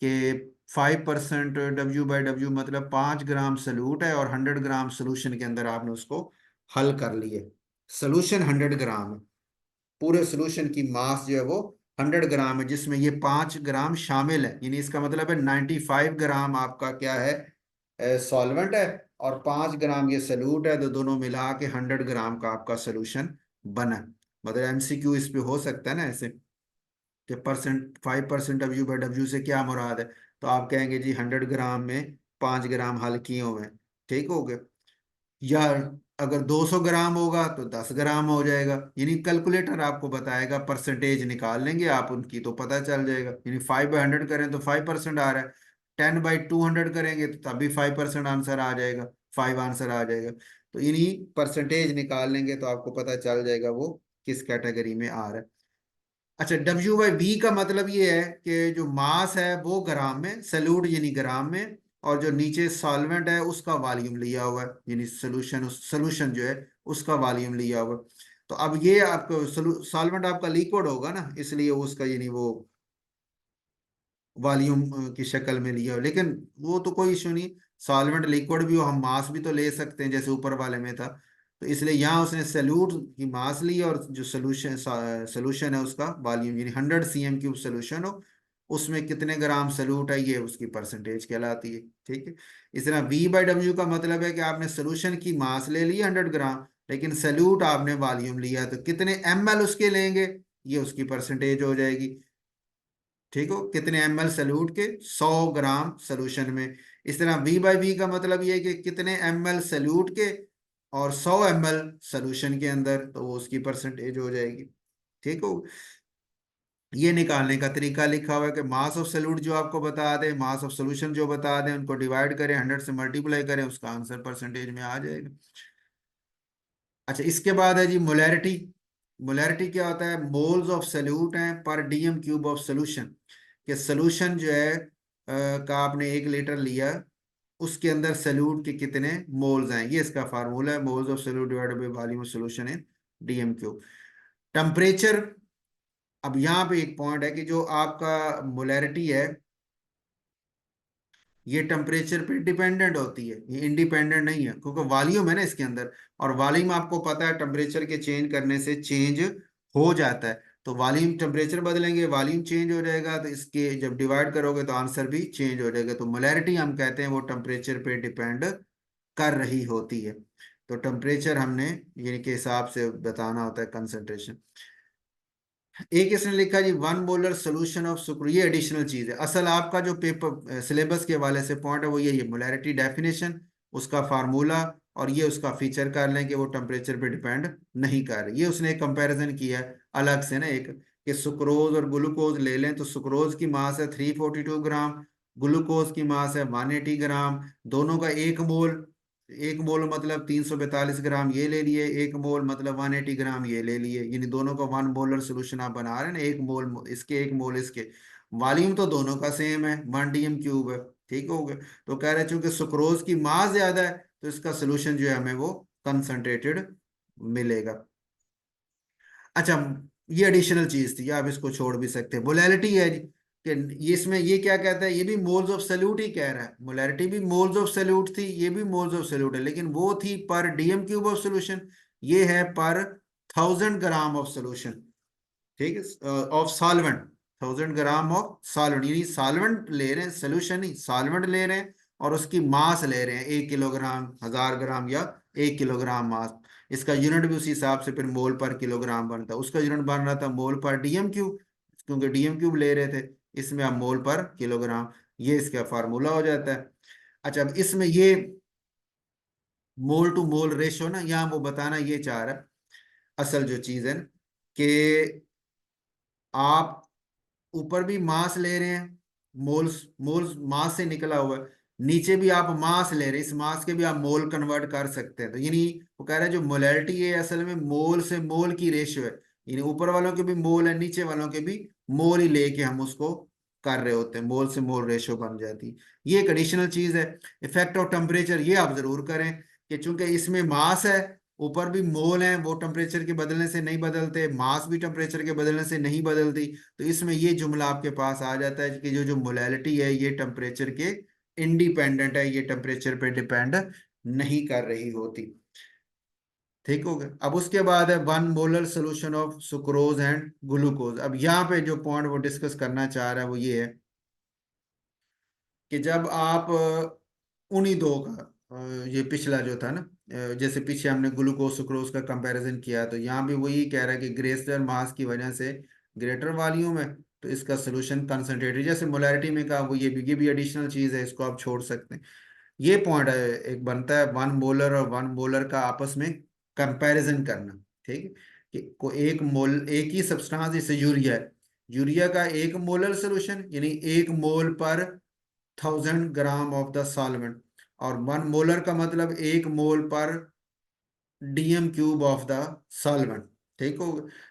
कि 5% W/W मतलब 5 ग्राम सल्यूट है और 100 ग्राम सोल्यूशन के अंदर आपने उसको हल कर लिए, सोल्यूशन 100 ग्राम है, पूरे सोल्यूशन की मास जो है वो 100 ग्राम है, जिसमें ये 5 ग्राम शामिल है, यानी इसका मतलब है 95 ग्राम आपका क्या है, सॉल्वेंट है, और 5 ग्राम ये सल्यूट है, तो दोनों मिला के 100 ग्राम का आपका सोल्यूशन बना। मतलब एमसीक्यू इस पे हो सकता है ना ऐसे, कि परसेंट 5% W/W से क्या मुराद है, तो आप कहेंगे जी 100 ग्राम में 5 ग्राम हल किए हुए हैं, ठीक हो गया। या अगर 200 ग्राम होगा तो 10 ग्राम हो जाएगा, यानी कैलकुलेटर आपको बताएगा, परसेंटेज निकाल लेंगे आप उनकी तो पता चल जाएगा। यानी 5/100 करें तो 5% आ रहा है, 10/200 करेंगे तो तभी 5% आंसर आ जाएगा, 5 आंसर आ जाएगा। तो इन्हीं परसेंटेज निकाल लेंगे तो आपको पता चल जाएगा वो किस कैटेगरी में आ रहा है। अच्छा, W/V का मतलब ये है कि जो मास है वो ग्राम में, सल्यूट यानी ग्राम में, और जो नीचे सॉल्वेंट है उसका वॉल्यूम लिया हुआ है, यानी सोल्यूशन, सोल्यूशन जो है उसका वॉल्यूम लिया हुआ है। तो अब ये आपको सॉल्वेंट आपका लिक्विड होगा ना, इसलिए उसका यानी वो वॉल्यूम की शक्ल में लिया हो, लेकिन वो तो कोई इशू नहीं, सॉल्वेंट लिक्विड भी हो, हम मास भी तो ले सकते हैं जैसे ऊपर वाले में था। तो इसलिए यहाँ उसने सल्यूट की मास ली और जो सोल्यूशन सोल्यूशन है उसका वॉल्यूम, यानी 100 cm³ सोल्यूशन हो, उसमें कितने ग्राम सल्यूट है ये उसकी परसेंटेज कहलाती है। ठीक है। इस तरह V/W का मतलब है कि आपने सोल्यूशन की मास ले ली 100 ग्राम, लेकिन सल्यूट आपने वॉल्यूम लिया, तो कितने ml उसके लेंगे, ये उसकी परसेंटेज हो जाएगी। ठीक हो, कितने ml सल्यूट के, 100 ग्राम सोल्यूशन में। इस तरह V/V का मतलब ये है कि कितने ml सल्यूट के और 100 ml सोल्यूशन के अंदर, तो वो उसकी परसेंटेज हो जाएगी। ठीक हो, ये निकालने का तरीका लिखा हुआ है कि मास ऑफ सल्यूट जो आपको बता दे, मास ऑफ सोल्यूशन जो बता दे, उनको डिवाइड करें, 100 से मल्टीप्लाई करें, उसका आंसर परसेंटेज में आ जाएगा। अच्छा, इसके बाद है जी मोलैरिटी। मोलैरिटी क्या होता है, मोल्स ऑफ सल्यूट हैं पर DM³ ऑफ सोल्यूशन, कि सोल्यूशन जो है का आपने 1 लीटर लिया, उसके अंदर सल्यूट के कितने मोल्स हैं, ये इसका फार्मूला है, moles of solute divided by volume of solution in DM³। Temperature, अब यहाँ पे एक पॉइंट है कि जो आपका मोलैरिटी है ये टेम्परेचर पे डिपेंडेंट होती है, ये इंडिपेंडेंट नहीं है, क्योंकि वॉल्यूम है ना इसके अंदर, और वॉल्यूम आपको पता है टेम्परेचर के चेंज करने से चेंज हो जाता है। तो वॉल्यूम, टेम्परेचर बदलेंगे वॉल्यूम चेंज हो जाएगा, तो इसके जब डिवाइड करोगे तो आंसर भी चेंज हो जाएगा। तो मोलैरिटी हम कहते हैं वो टेम्परेचर पे डिपेंड कर रही होती है। तो टेम्परेचर हमने यानी के हिसाब से बताना होता है कंसंट्रेशन। एक इसने लिखा जी 1 मोलर सोल्यूशन ऑफ सुक्रोज, ये एडिशनल चीज है, असल आपका जो पेपर सिलेबस के हवाले से पॉइंट है वो यही है, मोलैरिटी डेफिनेशन, उसका फार्मूला, और ये उसका फीचर कर लें कि वो टेम्परेचर पे डिपेंड नहीं कर रही। ये उसने एक कंपैरिजन किया है अलग से ना, एक कि सुक्रोज और ग्लूकोज ले लें, तो सुक्रोज की मास है 342 ग्राम, ग्लूकोज की मास है 180 ग्राम, दोनों का 1 मोल, 1 मोल मतलब 342 ग्राम ये ले लिए, 1 मोल मतलब 180 ग्राम ये ले लिए, यानी दोनों का 1 मोलर सोल्यूशन आप बना रहे हैं ना, 1 मोल इसके 1 मोल इसके, वॉल्यूम तो दोनों का सेम है, 1 DM³ है। ठीक हो गया। तो कह रहे चूंकि सुक्रोज की मास ज्यादा है, तो इसका सोल्यूशन जो है हमें वो कंसंट्रेटेड मिलेगा। अच्छा, ये एडिशनल चीज थी, आप इसको छोड़ भी सकते हैं। मोलैरिटी है कि ये इसमें ये क्या कहता है, ये भी मोल्स ऑफ सल्यूट ही कह रहा है, मोलैरिटी भी मोल्स ऑफ सल्यूट थी, ये भी मोल्स ऑफ सल्यूट है, लेकिन वो थी पर DM³ ऑफ सोल्यूशन, ये है पर 1000 ग्राम ऑफ सोल्यूशन। ठीक है, of solvent, 1000 gram of solvent, यानी सॉल्वेंट ले रहे हैं, सोल्यूशन नहीं सॉल्वेंट ले रहे हैं, और उसकी मास ले रहे हैं 1 किलोग्राम, 1000 ग्राम या 1 किलोग्राम मास। इसका यूनिट भी उसी हिसाब से फिर मोल पर किलोग्राम बनता है, उसका यूनिट बन रहा था मोल पर DM³, क्योंकि DM³ ले रहे थे, इसमें अब मोल पर किलोग्राम, ये इसका फार्मूला हो जाता है। अच्छा, अब इसमें ये मोल टू मोल रेशो ना, यहाँ वो बताना ये चाह रहा है, असल जो चीज है ना, कि आप ऊपर भी मास ले रहे हैं, मोल्स, मोल्स मास से निकला हुआ है, नीचे भी आप मास ले रहे हैं, इस मास के भी आप मोल कन्वर्ट कर सकते हैं। तो यानी वो कह रहा है जो मोलैरिटी है असल में मोल से मोल की रेशियो है, यानी ऊपर वालों के भी मोल है, नीचे वालों के भी मोल ही लेके हम उसको कर रहे होते हैं, मोल से मोल रेशियो बन जाती है। ये एक एडिशनल चीज है। इफेक्ट ऑफ टेम्परेचर ये आप जरूर करें कि चूंकि इसमें मास है, ऊपर भी मोल हैं, वो टेम्परेचर के बदलने से नहीं बदलते, मास भी टेम्परेचर के बदलने से नहीं बदलती, तो इसमें ये जुमला आपके पास आ जाता है कि जो जो मोलैलिटी है ये टेम्परेचर के इंडिपेंडेंट है, ये टेम्परेचर पे डिपेंड नहीं कर रही होती। ठीक हो गया। अब उसके बाद है 1 molar solution of sucrose and glucose. अब यहाँ पे जो पॉइंट वो डिस्कस करना चाह रहा है वो ये है कि जब आप उन्हीं दो का, ये पिछला जो था ना, जैसे पीछे हमने ग्लूकोज सुक्रोज का कंपैरिजन किया, तो यहाँ भी वही कह रहा है कि ग्रेटर मास की वजह से ग्रेटर वॉल्यूम है, तो इसका सोल्यूशन कंसंट्रेटेड, जैसे मोलैरिटी में कहा वो ये भी एडिशनल चीज है, इसको आप छोड़ सकते हैं। ये पॉइंट है, एक बनता है वन मोलर और वन मोलर का आपस में कंपैरिजन करना। ठीक है, कि को एक मोल, एक ही सब्सटेंस जैसे यूरिया है, यूरिया का एक मोलर सोल्यूशन यानी एक मोल पर 1000 ग्राम ऑफ द सॉल्वेंट, और वन मोलर का मतलब एक मोल पर DM cube of the solvent. ठीक हो,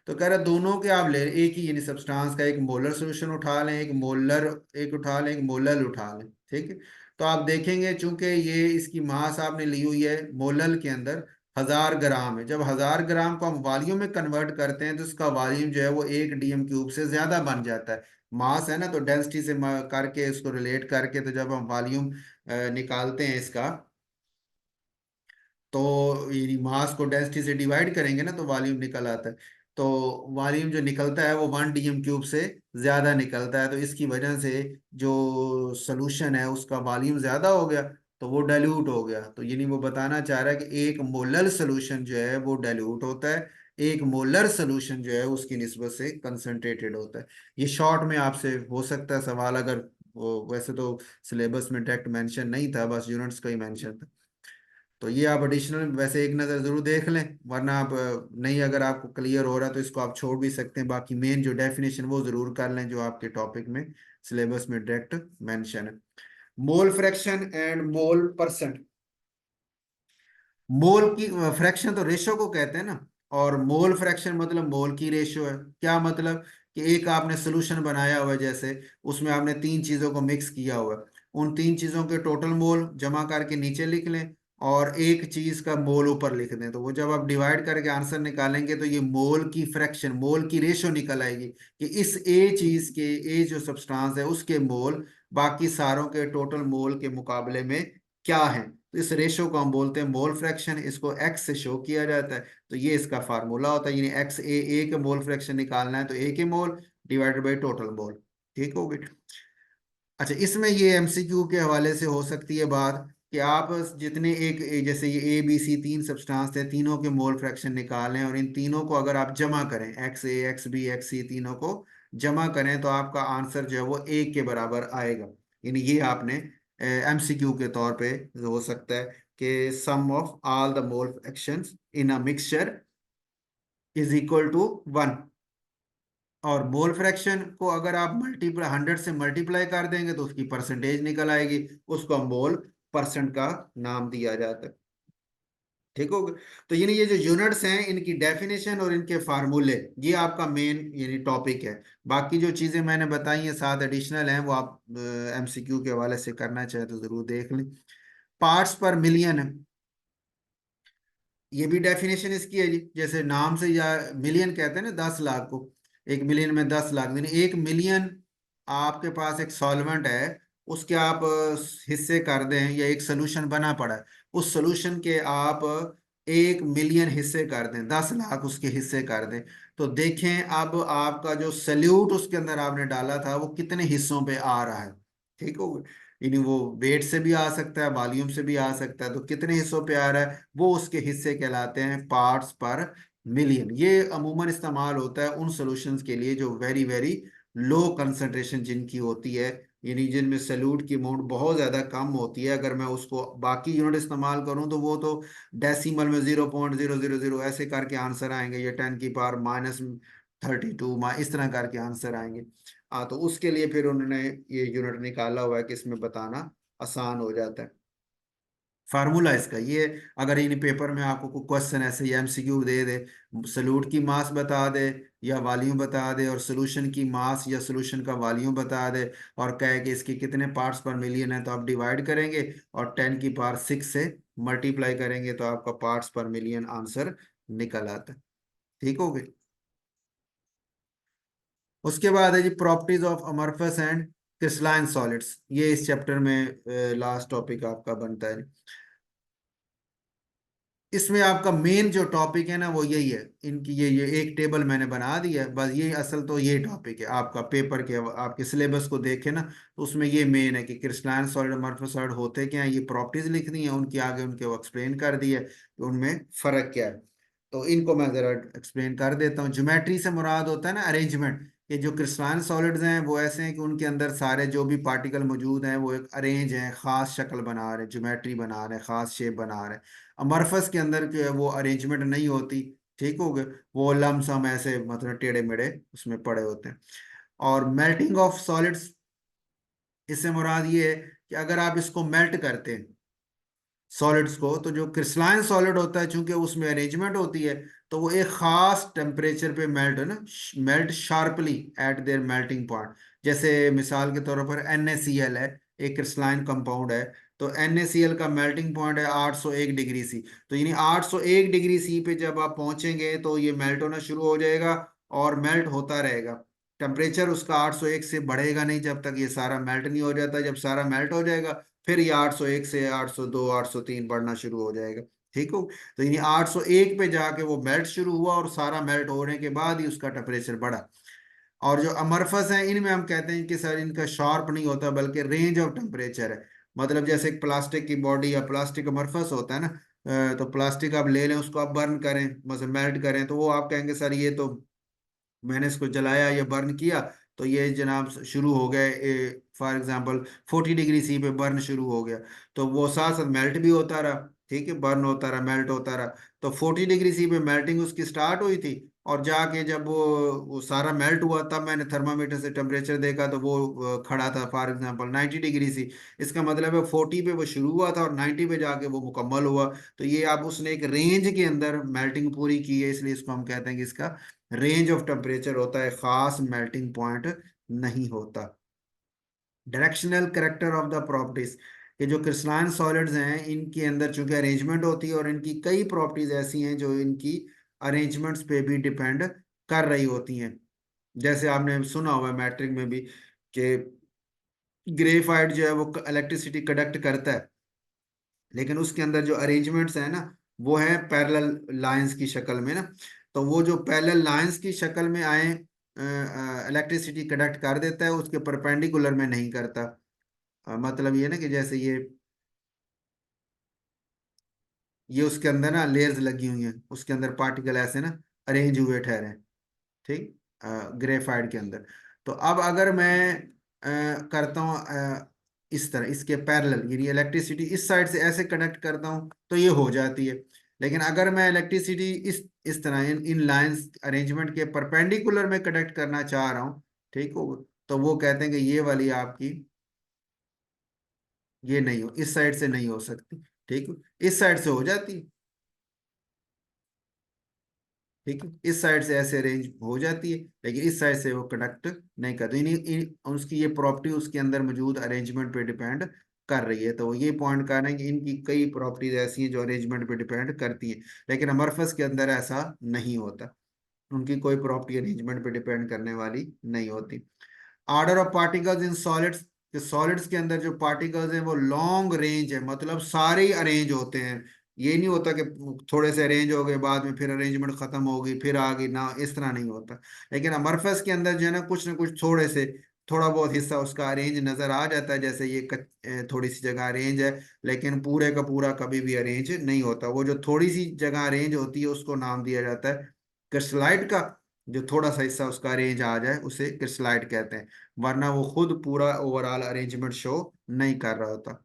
तो कह रहा है दोनों के आप ले, एक ही यानी सब्सटेंस का एक मोलर सोल्यूशन उठा लें, एक मोलर एक उठा लें, एक मोलर उठा लें। ठीक है, तो आप देखेंगे चूंकि ये इसकी मास आपने ली हुई है मोलर के अंदर 1000 ग्राम है, जब 1000 ग्राम को हम वॉल्यूम में कन्वर्ट करते हैं तो इसका वॉल्यूम जो है वो एक डीएम क्यूब से ज्यादा बन जाता है। मास है ना, तो डेंसिटी से करके इसको रिलेट करके, तो जब हम वॉल्यूम निकालते हैं इसका, तो ये मास को डेंसिटी से डिवाइड करेंगे ना तो वॉल्यूम निकल आता है। तो वॉल्यूम जो निकलता है वो 1 डीएम क्यूब से ज्यादा निकलता है, तो इसकी वजह से जो सोल्यूशन है उसका वॉल्यूम ज्यादा हो गया, तो वो डाइल्यूट हो गया। तो यानी वो बताना चाह रहा है कि एक मोलर सोल्यूशन जो है वो डाइल्यूट होता है, एक मोलर सोल्यूशन जो है उसकी निस्बत से कंसंट्रेटेड होता है। ये शॉर्ट में आपसे हो सकता है सवाल, अगर वो, वैसे तो सिलेबस में डायरेक्ट मेंशन नहीं था, बस यूनिट्स का ही मेंशन था। तो ये आप एडिशनल वैसे एक नज़र जरूर देख लें, वरना आप नहीं, अगर आपको क्लियर हो रहा है तो इसको आप छोड़ भी सकते हैं, बाकी मेन जो डेफिनेशन वो जरूर कर लें जो आपके टॉपिक में सिलेबस में डायरेक्ट मेंशन है। Mole fraction and mole percent. Mole की फ्रैक्शन तो रेशो को कहते हैं ना, और मोल फ्रैक्शन मतलब मोल की रेशो है। क्या मतलब कि एक आपने सोल्यूशन बनाया हुआ है, जैसे उसमें आपने तीन चीजों को मिक्स किया हुआ है, उन तीन चीजों के टोटल मोल जमा करके नीचे लिख लें, और एक चीज का मोल ऊपर लिख दें, तो वो जब आप डिवाइड करके आंसर निकालेंगे तो ये मोल की फ्रैक्शन, मोल की रेशो निकल आएगी कि इस ए चीज के, ए जो सब्सटेंस है उसके मोल बाकी सारों के टोटल मोल के मुकाबले में क्या है। तो इस रेशो को हम बोलते हैं मोल फ्रैक्शन, इसको एक्स से शो किया जाता है। तो ये इसका फार्मूला होता है, यानी एक्स ए के मोल फ्रैक्शन निकालना है तो ए के मोल डिवाइडेड बाई टोटल मोल। ठीक हो गई। अच्छा, इसमें ये एमसीक्यू के हवाले से हो सकती है बात कि आप जितने जैसे ये ए बी सी तीन सब्सटेंस थे, तीनों के मोल फ्रैक्शन निकालें, और इन तीनों को अगर आप जमा करें, एक्स ए एक्स बी एक्स सी तीनों को जमा करें, तो आपका आंसर जो है वो एक के बराबर आएगा। यानी ये आपने एमसीक्यू के तौर पे हो सकता है कि sum of all the mole fractions in a mixture is equal to 1। और मोल फ्रैक्शन को अगर आप मल्टीप्लाई 100 से मल्टीप्लाई कर देंगे तो उसकी परसेंटेज निकल आएगी, उसको मोल परसेंट का नाम दिया जाता है। ठीक हो गया। तो यानी ये जो यूनिट्स हैं इनकी डेफिनेशन और इनके फार्मूले, ये आपका मेन यानी टॉपिक है। बाकी जो चीजें मैंने बताई हैं साथ एडिशनल हैं, वो आप एमसीक्यू के हवाले से करना चाहे तो जरूर देख लें। पार्ट्स पर मिलियन है, ये भी डेफिनेशन इसकी है जी, जैसे नाम से, या मिलियन कहते हैं ना 10 लाख को, एक मिलियन में 10 लाख, यानी 1 मिलियन आपके पास एक सॉल्वेंट है, उसके आप हिस्से कर दें, या एक सोल्यूशन बना पड़ा है, उस सोल्यूशन के आप 1 मिलियन हिस्से कर दें, 10 लाख उसके हिस्से कर दें, तो देखें अब आपका जो सल्यूट उसके अंदर आपने डाला था वो कितने हिस्सों पे आ रहा है। ठीक हो, यानी वो वेट से भी आ सकता है, वॉल्यूम से भी आ सकता है, तो कितने हिस्सों पे आ रहा है वो उसके हिस्से कहलाते हैं पार्ट्स पर मिलियन। ये अमूमन इस्तेमाल होता है उन सॉल्यूशंस के लिए जो वेरी वेरी लो कंसंट्रेशन जिनकी होती है, यानी जिनमें सल्यूट की अमाउंट बहुत ज़्यादा कम होती है। अगर मैं उसको बाकी यूनिट इस्तेमाल करूं तो वो तो डेसिमल में 0.000 ऐसे करके आंसर आएंगे, या 10 की पावर -32 इस तरह करके आंसर आएंगे। हाँ, तो उसके लिए फिर उन्होंने ये यूनिट निकाला हुआ है कि इसमें बताना आसान हो जाता है। फार्मूला इसका ये, अगर इन पेपर में आपको कोई क्वेश्चन ऐसे या एमसीक्यू दे दे, सॉल्यूट की मास बता दे या वॉल्यूम बता दे, और सॉल्यूशन की मास या सॉल्यूशन का वॉल्यूम बता दे, और कहे कि इसके कितने पार्ट्स पर मिलियन है, तो आप डिवाइड करेंगे और 10 की पावर 6 से मल्टीप्लाई करेंगे तो आपका पार्ट्स पर मिलियन आंसर निकल आता है। ठीक हो गई। उसके बाद है जी properties of amorphous and crystalline solids, ये इस चैप्टर में लास्ट टॉपिक आपका बनता है। इसमें आपका मेन जो टॉपिक है ना वो यही है, इनकी ये एक टेबल मैंने बना दी है बस, ये असल तो ये टॉपिक है आपका पेपर के, आपके सिलेबस को देखे ना तो उसमें ये मेन है कि क्रिस्टलाइन सॉलिड अमorphous सॉलिड होते क्या हैं, ये प्रॉपर्टीज लिखनी है उनकी, आगे उनके वो एक्सप्लेन कर दी है कि उनमें फर्क क्या है। तो इनको मैं जरा एक्सप्लेन कर देता हूँ। ज्योमेट्री से मुराद होता है ना अरेंजमेंट, कि जो क्रिस्टलाइन सॉलिड्स हैं वो ऐसे हैं कि उनके अंदर सारे जो भी पार्टिकल मौजूद हैं वो एक अरेंज हैं, खास शक्ल बना रहे हैं, ज्योमेट्री बना रहे हैं, खास शेप बना रहे हैं। अमरफस के अंदर जो है वो अरेंजमेंट नहीं होती, ठीक हो गए, वो लमसम ऐसे मतलब टेढ़े मेढ़े उसमें पड़े होते हैं। और मेल्टिंग ऑफ सॉलिड्स, इससे मुराद ये है कि अगर आप इसको मेल्ट करते हैं सॉलिड्स को, तो जो क्रिस्टलाइन सॉलिड होता है चूंकि उसमें अरेंजमेंट होती है तो वो एक खास टेम्परेचर पे मेल्ट है ना, melt sharply eight there melting point. जैसे मिसाल के तौर पर NaCl है, एक क्रिस्टलाइन कंपाउंड है, तो NaCl का मेल्टिंग पॉइंट है 801 डिग्री सी। तो यानी 801 डिग्री सी पे जब आप पहुंचेंगे तो ये मेल्ट होना शुरू हो जाएगा और मेल्ट होता रहेगा। टेम्परेचर उसका 801 से बढ़ेगा नहीं जब तक ये सारा मेल्ट नहीं हो जाता। जब सारा मेल्ट हो जाएगा फिर ये 801 से 802 803 बढ़ना शुरू हो जाएगा, ठीक हो। तो यानी 801 पे जाके वो मेल्ट शुरू हुआ और सारा मेल्ट होने के बाद ही उसका टेम्परेचर बढ़ा। और जो अमरफस है इनमें हम कहते हैं कि सर इनका शार्प नहीं होता बल्कि रेंज ऑफ टेम्परेचर है। मतलब जैसे एक प्लास्टिक की बॉडी या प्लास्टिक अमरफस होता है ना, तो प्लास्टिक आप ले लें, उसको आप बर्न करें, मतलब मेल्ट करें, तो वो आप कहेंगे सर ये तो मैंने इसको जलाया या बर्न किया तो ये जनाब शुरू हो गए, फॉर एग्जांपल 40 डिग्री सी पे बर्न शुरू हो गया, तो वो साथ साथ मेल्ट भी होता रहा, ठीक है, बर्न होता रहा, मेल्ट होता रहा। तो 40 डिग्री सी पे मेल्टिंग उसकी स्टार्ट हुई थी, और जाके जब वो सारा मेल्ट हुआ तब मैंने थर्मामीटर से टेम्परेचर देखा तो वो खड़ा था फॉर एग्जांपल 90 डिग्री सी। इसका मतलब है 40 पे वो शुरू हुआ था और 90 पे जाके वो मुकम्मल हुआ। तो ये आप उसने एक रेंज के अंदर मेल्टिंग पूरी की है, इसलिए इसको हम कहते हैं कि इसका रेंज ऑफ टेम्परेचर होता है, खास मेल्टिंग पॉइंट नहीं होता। Directional character of the properties, ये जो क्रिस्टलाइन सॉलिड्स हैं इनके अंदर चूंकि अरेंजमेंट होती है और इनकी कई प्रॉपर्टीज ऐसी हैं जो इनकी अरेंजमेंट्स पे भी डिपेंड कर रही होती हैं। जैसे आपने सुना हुआ है मैट्रिक में भी कि ग्रेफाइट जो है वो इलेक्ट्रिसिटी कंडक्ट करता है, लेकिन उसके अंदर जो अरेंजमेंट्स है ना वो है पैरेलल लाइंस की शक्ल में ना। तो वो जो पैरेलल लाइंस की शक्ल में आए इलेक्ट्रिसिटी कंडक्ट कर देता है, उसके परपेंडिकुलर में नहीं करता। मतलब ये ना कि जैसे ये उसके अंदर ना लेयर्स लगी हुई हैं, उसके अंदर पार्टिकल ऐसे ना अरेंज हुए ठहरे हैं, ठीक, ग्रेफाइट के अंदर। तो अब अगर मैं करता हूँ इस तरह इसके पैरेलल, यानी इलेक्ट्रिसिटी इस साइड से ऐसे कनेक्ट करता हूँ तो ये हो जाती है। लेकिन अगर मैं इलेक्ट्रिसिटी इस तरह इन लाइंस अरेंजमेंट के परपेंडिकुलर में कनेक्ट करना चाह रहा हूँ, ठीक हो, तो वो कहते हैं कि ये वाली आपकी ये नहीं हो, इस साइड से नहीं हो सकती, ठीक है, इस साइड से हो जाती है, ठीक है, इस साइड से ऐसे रेंज हो जाती है लेकिन इस साइड से वो कंडक्ट नहीं करती। उसकी ये प्रॉपर्टी उसके अंदर मौजूद अरेंजमेंट पे डिपेंड कर रही है। तो ये पॉइंट कहना है कि इनकी कई प्रॉपर्टीज ऐसी हैं जो अरेंजमेंट पे डिपेंड करती हैं, लेकिन अमरफस के अंदर ऐसा नहीं होता, उनकी कोई प्रॉपर्टी अरेंजमेंट पे डिपेंड करने वाली नहीं होती। Order of particles in solids, कि सॉलिड्स के अंदर जो पार्टिकल्स हैं वो लॉन्ग रेंज है, मतलब सारे ही अरेंज होते हैं। ये नहीं होता कि थोड़े से अरेंज हो गए बाद में फिर अरेंजमेंट खत्म हो गई फिर आ गई ना, इस तरह नहीं होता। लेकिन अमरफस के अंदर जो है ना कुछ थोड़े से थोड़ा बहुत हिस्सा उसका अरेंज नजर आ जाता है, जैसे ये थोड़ी सी जगह अरेंज है, लेकिन पूरे का पूरा कभी भी अरेंज नहीं होता। वो जो थोड़ी सी जगह अरेंज होती है उसको नाम दिया जाता है क्रिस्टलाइट का। जो थोड़ा सा हिस्सा उसका अरेंज आ जाए उसे क्रिस्टलाइट कहते हैं, वरना वो खुद पूरा ओवरऑल अरेंजमेंट शो नहीं कर रहा होता।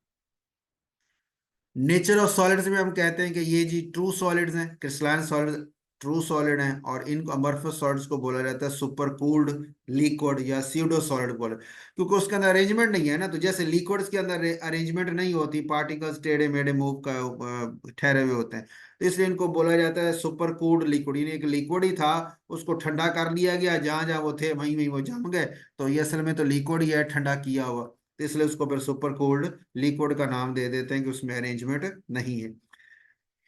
नेचर ऑफ सॉलिड्स में हम कहते हैं कि ये जी ट्रू सॉलिड्स हैं, क्रिस्टलाइन सॉलिड ट्रू सॉलिड हैं, और इन अमorphous सॉलिड्स को बोला जाता है सुपर कूल्ड लिक्विड या स्यूडो सॉलिड बोले, क्योंकि उसके अंदर अरेंजमेंट नहीं है ना। तो जैसे लिक्विड्स के अंदर अरेंजमेंट नहीं होती, पार्टिकल्स टेढ़े मेढ़े मूव का ठहरे हुए होते हैं, तो इसलिए इनको बोला जाता है सुपर कूल्ड लिक्विड। यानी एक लिक्विड ही था, उसको ठंडा कर लिया गया, जहां जहां वो थे वहीं वहीं वो जम गए, तो ये असल में तो लिक्विड ही है ठंडा किया हुआ, तो इसलिए उसको फिर सुपर कोल्ड लिक्विड का नाम दे देते हैं कि उसमें अरेंजमेंट नहीं है।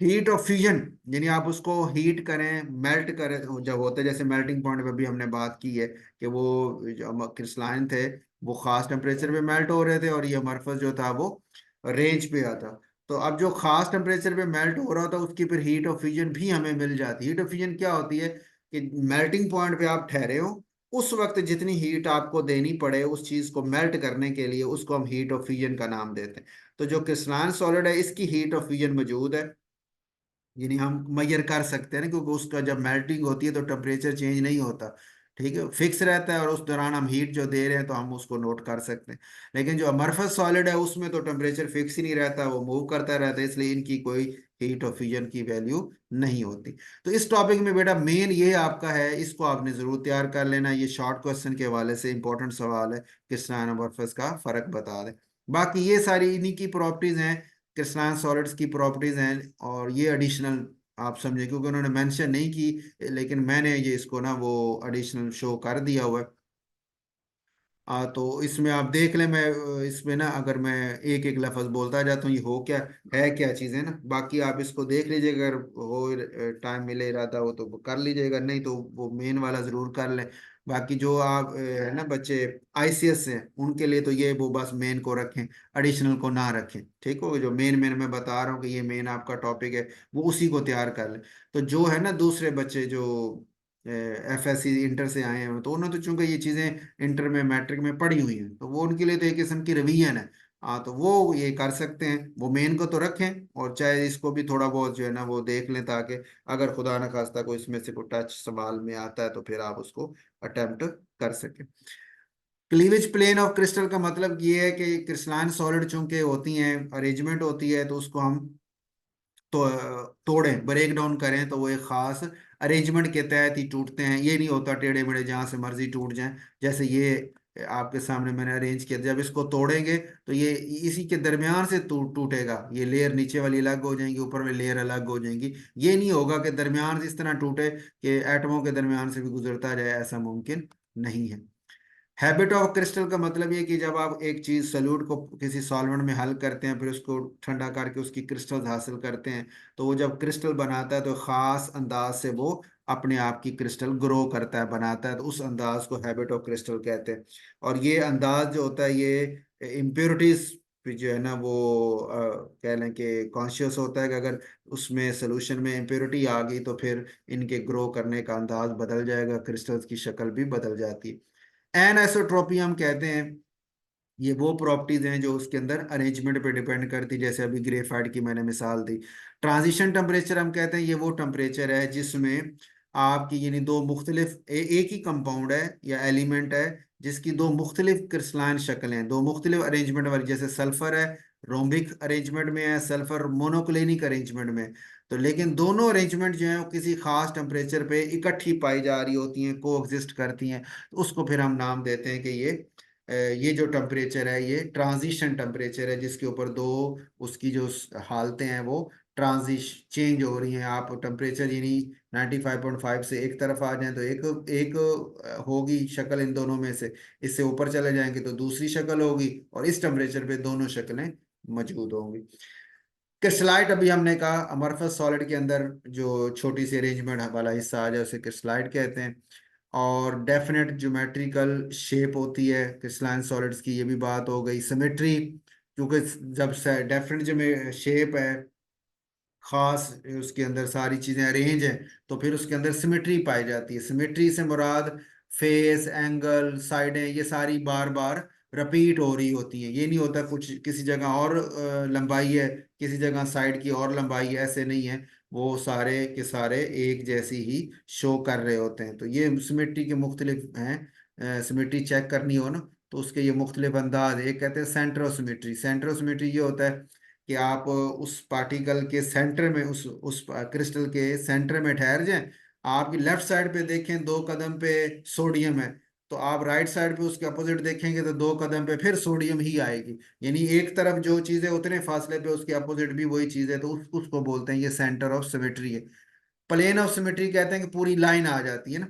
हीट ऑफ फ्यूजन, यानी आप उसको हीट करें मेल्ट करें जब होता है, जैसे मेल्टिंग पॉइंट पे भी हमने बात की है कि वो जो क्रिस्टलाइन थे वो खास टेम्परेचर पे मेल्ट हो रहे थे और ये अमरफस जो था वो रेंज पे आता। तो अब जो खास टेम्परेचर पे मेल्ट हो रहा होता है उसकी फिर हीट ऑफ फ्यूजन भी हमें मिल जाती है। हीट ऑफ फ्यूजन क्या होती है कि मेल्टिंग पॉइंट पे आप ठहरे हो, उस वक्त जितनी हीट आपको देनी पड़े उस चीज को मेल्ट करने के लिए, उसको हम हीट ऑफ फ्यूजन का नाम देते हैं। तो जो क्रिस्टलाइन सॉलिड है इसकी हीट ऑफ फ्यूजन मौजूद है, यानी हम मेजर कर सकते हैं ना, क्योंकि उसका जब मेल्टिंग होती है तो टेम्परेचर चेंज नहीं होता, ठीक है, फिक्स रहता है, और उस दौरान हम हीट जो दे रहे हैं तो हम उसको नोट कर सकते हैं। लेकिन जो अमरफस सॉलिड है उसमें तो टेम्परेचर फिक्स ही नहीं रहता, वो मूव करता रहता है, इसलिए इनकी कोई हीट ऑफ फ्यूजन की वैल्यू नहीं होती। तो इस टॉपिक में बेटा मेन ये आपका है, इसको आपने जरूर तैयार कर लेना, ये शॉर्ट क्वेश्चन के हवाले से इंपॉर्टेंट सवाल है, क्रिस्टलाइन अमरफस का फर्क बता दे। बाकी ये सारी इन्हीं की प्रॉपर्टीज हैं, क्रिस्टलाइन सॉलिड्स की प्रॉपर्टीज हैं, और ये एडिशनल आप समझे क्योंकि उन्होंने मेंशन नहीं की, लेकिन मैंने ये इसको ना वो एडिशनल शो कर दिया हुआ है। तो इसमें आप देख लें, मैं इसमें ना अगर मैं एक एक लफ्ज बोलता जाता हूँ, ये हो क्या है क्या चीज़ें ना, बाकी आप इसको देख लीजिएगा, अगर हो टाइम मिले इरादा हो तो कर लीजिएगा, नहीं तो वो मेन वाला ज़रूर कर लें। बाकी जो आप है ना बच्चे आईसीएस हैं उनके लिए तो ये वो बस मेन को रखें, एडिशनल को ना रखें, ठीक हो, जो मेन मेन मैं बता रहा हूँ कि ये मेन आपका टॉपिक है वो उसी को तैयार कर लें। तो जो है ना दूसरे बच्चे जो एफएससी इंटर से आए हैं तो उन्होंने तो चूंकि ये चीज़ें इंटर में मैट्रिक में पढ़ी हुई हैं तो वो उनके लिए तो एक किस्म की रिवीजन है। हाँ तो वो ये कर सकते हैं, वो मेन को तो रखें, और चाहे इसको भी थोड़ा बहुत जो है ना वो देख लें, ताकि अगर खुदा न खास्ता कोई इसमें से कोई टच सवाल में आता है तो फिर आप उसको अटेम्प्ट कर सकें। क्लीवेज प्लेन ऑफ क्रिस्टल का मतलब ये है कि क्रिस्टलाइन सॉलिड चूंकि होती हैं, अरेंजमेंट होती है, तो उसको हम तो तोड़ें, ब्रेक डाउन करें तो वो एक खास अरेंजमेंट के तहत ही टूटते हैं, ये नहीं होता टेढ़े मेढ़े जहां से मर्जी टूट जाएं। जैसे ये आपके सामने मैंने अरेंज किया, जब इसको तोड़ेंगे तो ये इसी के दरमियान से टूटेगा, ये लेयर नीचे वाली अलग हो जाएंगी, ऊपर में लेयर अलग हो जाएंगी। ये नहीं होगा कि दरमियान से इस तरह टूटे कि एटमों के दरमियान से भी गुजरता जाए, ऐसा मुमकिन नहीं है। हैबिट ऑफ क्रिस्टल का मतलब ये कि जब आप एक चीज सॉल्यूट को किसी सॉल्वेंट में हल करते हैं, फिर उसको ठंडा करके उसकी क्रिस्टल्स हासिल करते हैं, तो वो जब क्रिस्टल बनाता है तो खास अंदाज से वो अपने आप की क्रिस्टल ग्रो करता है, बनाता है, तो उस अंदाज को हैबिट ऑफ क्रिस्टल कहते हैं। और ये अंदाज जो होता है ये इम्प्योरिटीज जो है ना वो कह लें कि कॉन्शियस होता है कि अगर उसमें सोल्यूशन में इम्प्योरिटी आ गई तो फिर इनके ग्रो करने का अंदाज बदल जाएगा, क्रिस्टल्स की शक्ल भी बदल जाती है। एनआइसोट्रॉपी हम कहते हैं, ये वो प्रॉपर्टीज हैं जो उसके अंदर अरेंजमेंट पे डिपेंड करती, जैसे अभी ग्रेफाइट की मैंने मिसाल दी। ट्रांजिशन टेम्परेचर हम कहते हैं, ये वो टेम्परेचर है जिसमें आपकी यानी दो मुख्तलिफ एक ही कंपाउंड है या एलिमेंट है जिसकी दो मुख्तलिफ क्रिस्टलाइन शक्लें हैं, दो मुख्तलिफ अरेंजमेंट वाली, जैसे सल्फर है रोम्बिक अरेंजमेंट में है, सल्फर मोनोक्लिनिक अरेंजमेंट में है। तो लेकिन दोनों अरेंजमेंट जो है वो किसी खास टेम्परेचर पे इकट्ठी पाई जा रही होती हैं, को एग्जिस्ट करती हैं, तो उसको फिर हम नाम देते हैं कि ये जो टेम्परेचर है ये ट्रांजिशन टेम्परेचर है, जिसके ऊपर दो उसकी जो हालतें हैं वो ट्रांजिश चेंज हो रही हैं। आप टेम्परेचर यानी 95.5 से एक तरफ आ जाएं तो एक एक होगी शक्ल इन दोनों में से, इससे ऊपर चले जाएंगे तो दूसरी शक्ल होगी, और इस टेम्परेचर पे दोनों शक्लें मौजूद होंगी। क्रिस्टलाइट अभी हमने कहा अमरफस सॉलिड के अंदर जो छोटी सी अरेंजमेंट वाला हिस्सा आ जाए उसे क्रिस्टलाइट कहते हैं। और डेफिनेट ज्योमेट्रिकल शेप होती है क्रिस्टलाइन सॉलिड्स की, ये भी बात हो गई। सिमेट्री, क्योंकि जब डेफिनेट जो शेप है खास, उसके अंदर सारी चीजें अरेंज हैं, तो फिर उसके अंदर सिमेट्री पाई जाती है। सिमेट्री से मुराद फेस, एंगल, साइडें, ये सारी बार बार रिपीट हो रही होती हैं, ये नहीं होता कुछ किसी जगह और लंबाई है किसी जगह साइड की और लंबाई है, ऐसे नहीं है, वो सारे के सारे एक जैसी ही शो कर रहे होते हैं। तो ये सिमेट्री के मुख्तलिफ हैं, सिमेट्री चेक करनी हो ना तो उसके ये मुख्तलिफ अंदाज, एक कहते हैं सेंट्रोसिमेट्री। सेंट्रोसिमेट्री ये होता है कि आप उस पार्टिकल के सेंटर में उस क्रिस्टल के सेंटर में ठहर जाएं, आपकी लेफ्ट साइड पे देखें 2 कदम पे सोडियम है, तो आप राइट साइड पे उसके अपोजिट देखेंगे तो 2 कदम पे फिर सोडियम ही आएगी, यानी एक तरफ जो चीज है उतने फासले पे उसके अपोजिट भी वही चीज है, तो उसको बोलते हैं ये सेंटर ऑफ सिमेट्री है। प्लेन ऑफ सिमेट्री कहते हैं कि पूरी लाइन आ जाती है ना।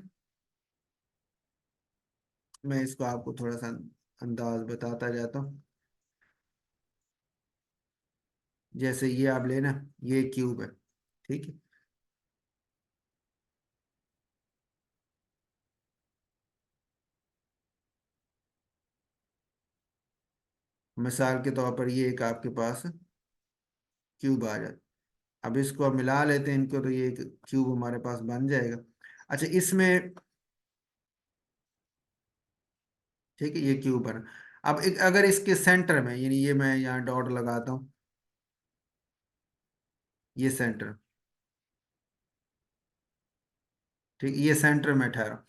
मैं इसको आपको थोड़ा सा अंदाज बताता जाता हूँ। जैसे ये आप लेना, ये क्यूब है, ठीक है, मिसाल के तौर पर ये एक आपके पास क्यूब आ जाता। अब इसको अब मिला लेते हैं इनको, तो ये एक क्यूब हमारे पास बन जाएगा। अच्छा इसमें, ठीक है, ये क्यूब बना। अब एक अगर इसके सेंटर में, यानी ये मैं यहाँ डॉट लगाता हूँ, ये सेंटर, ठीक, ये सेंटर में ठहरा।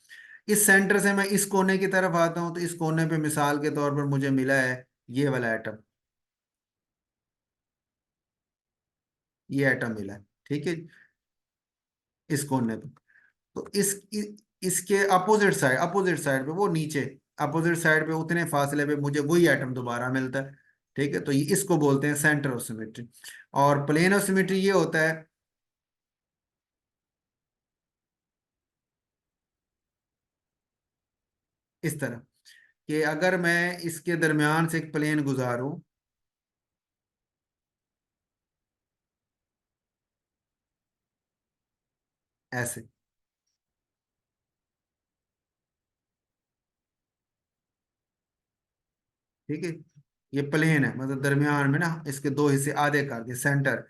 इस सेंटर से मैं इस कोने की तरफ आता हूँ, तो इस कोने पे मिसाल के तौर पर मुझे मिला है ये वाला एटम, ये एटम मिला है, ठीक है, इस कोने पे। तो इसके अपोजिट साइड पे वो नीचे, अपोजिट साइड पे उतने फासले पे मुझे वही एटम दोबारा मिलता है। ठीक है, तो ये इसको बोलते हैं सेंटर ऑफ सिमेट्री। और प्लेन ऑफ सिमेट्री ये होता है इस तरह, कि अगर मैं इसके दरमियान से एक प्लेन गुजारूं, ऐसे, ठीक है, ये प्लेन है, मतलब दरमियान में ना इसके दो हिस्से आधे कर दिए, सेंटर,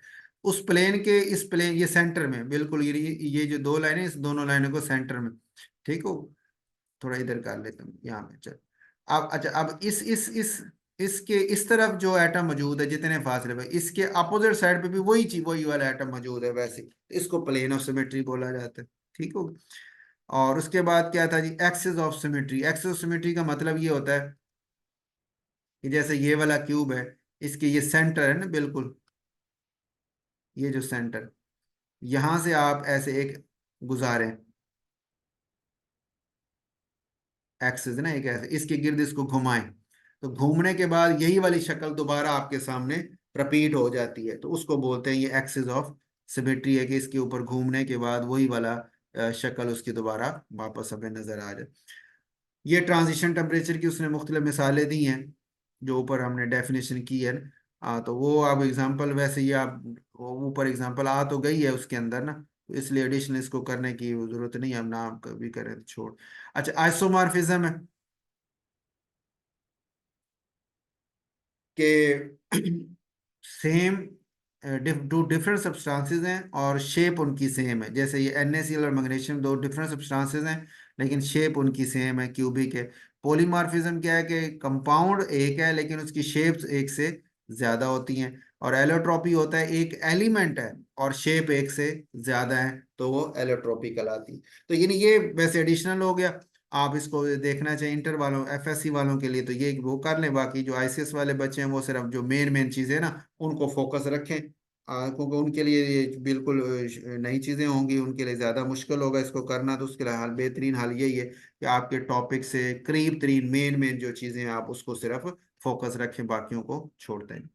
उस प्लेन के, इस प्लेन, ये सेंटर में बिल्कुल, ये जो दो लाइनें, इस दोनों लाइनों को सेंटर में, ठीक हो, थोड़ा इधर कर लेता हूँ यहाँ पे, चल। अब अच्छा, अब इस इसके इस तरफ जो एटम मौजूद है जितने फासले पे, इसके अपोजिट साइड पे भी वही चीज, वही वाला एटम मौजूद है वैसे, तो इसको प्लेन ऑफ सिमेट्री बोला जाता है, ठीक हो। और उसके बाद क्या था जी, axis of symmetry. Axis of symmetry का मतलब ये होता है कि जैसे ये वाला क्यूब है, इसके ये सेंटर है ना बिल्कुल, ये जो सेंटर, यहां से आप ऐसे एक गुजारें, एक्सिस ना एक ऐसे, इसके गिर्द इसको घुमाएं, तो घूमने के बाद यही वाली शक्ल दोबारा आपके सामने रिपीट हो जाती है, तो उसको बोलते हैं ये एक्सिस ऑफ सिमेट्री है, कि इसके ऊपर घूमने के बाद वही वाला शक्ल उसकी दोबारा वापस हमें नजर आ जाए। ये ट्रांजिशन टेम्परेचर की उसने मुख्तलिफ मिसालें दी हैं, जो ऊपर हमने डेफिनेशन की है। तो वो अब एग्जांपल, वैसे ये आप वो ऊपर एग्जांपल आ तो गई है उसके अंदर ना, तो इसलिए एडिशनल इसको करने की जरूरत नहीं है, हम नाम कभी करें तो छोड़। अच्छा, आइसोमॉर्फिज्म है कि सेम दो डिफरेंट सब्सटेंसेस हैं और शेप उनकी सेम है, जैसे ये NaCl और मैग्नीशियम दो डिफरेंट सब्सटेंसेस हैं, लेकिन शेप उनकी सेम है, क्यूबिक है। पॉलीमॉर्फिज्म क्या है कि कंपाउंड एक है लेकिन उसकी शेप्स एक से ज्यादा होती हैं। और एलोट्रॉपी होता है एक एलिमेंट है और शेप एक से ज्यादा है, तो वो एलोट्रॉपी कहलाती है। तो ये वैसे एडिशनल हो गया, आप इसको देखना चाहिए इंटर वालों, FSC वालों के लिए, तो ये वो कर लें। बाकी जो ICS वाले बच्चे हैं वो सिर्फ जो मेन मेन चीज़ें ना उनको फोकस रखें, क्योंकि उनके लिए ये बिल्कुल नई चीज़ें होंगी, उनके लिए ज़्यादा मुश्किल होगा इसको करना। तो उसके लिए हाल बेहतरीन हाल यही है कि आपके टॉपिक से करीब तरीन मेन मेन जो चीज़ें हैं आप उसको सिर्फ फोकस रखें, बाकियों को छोड़ते हैं।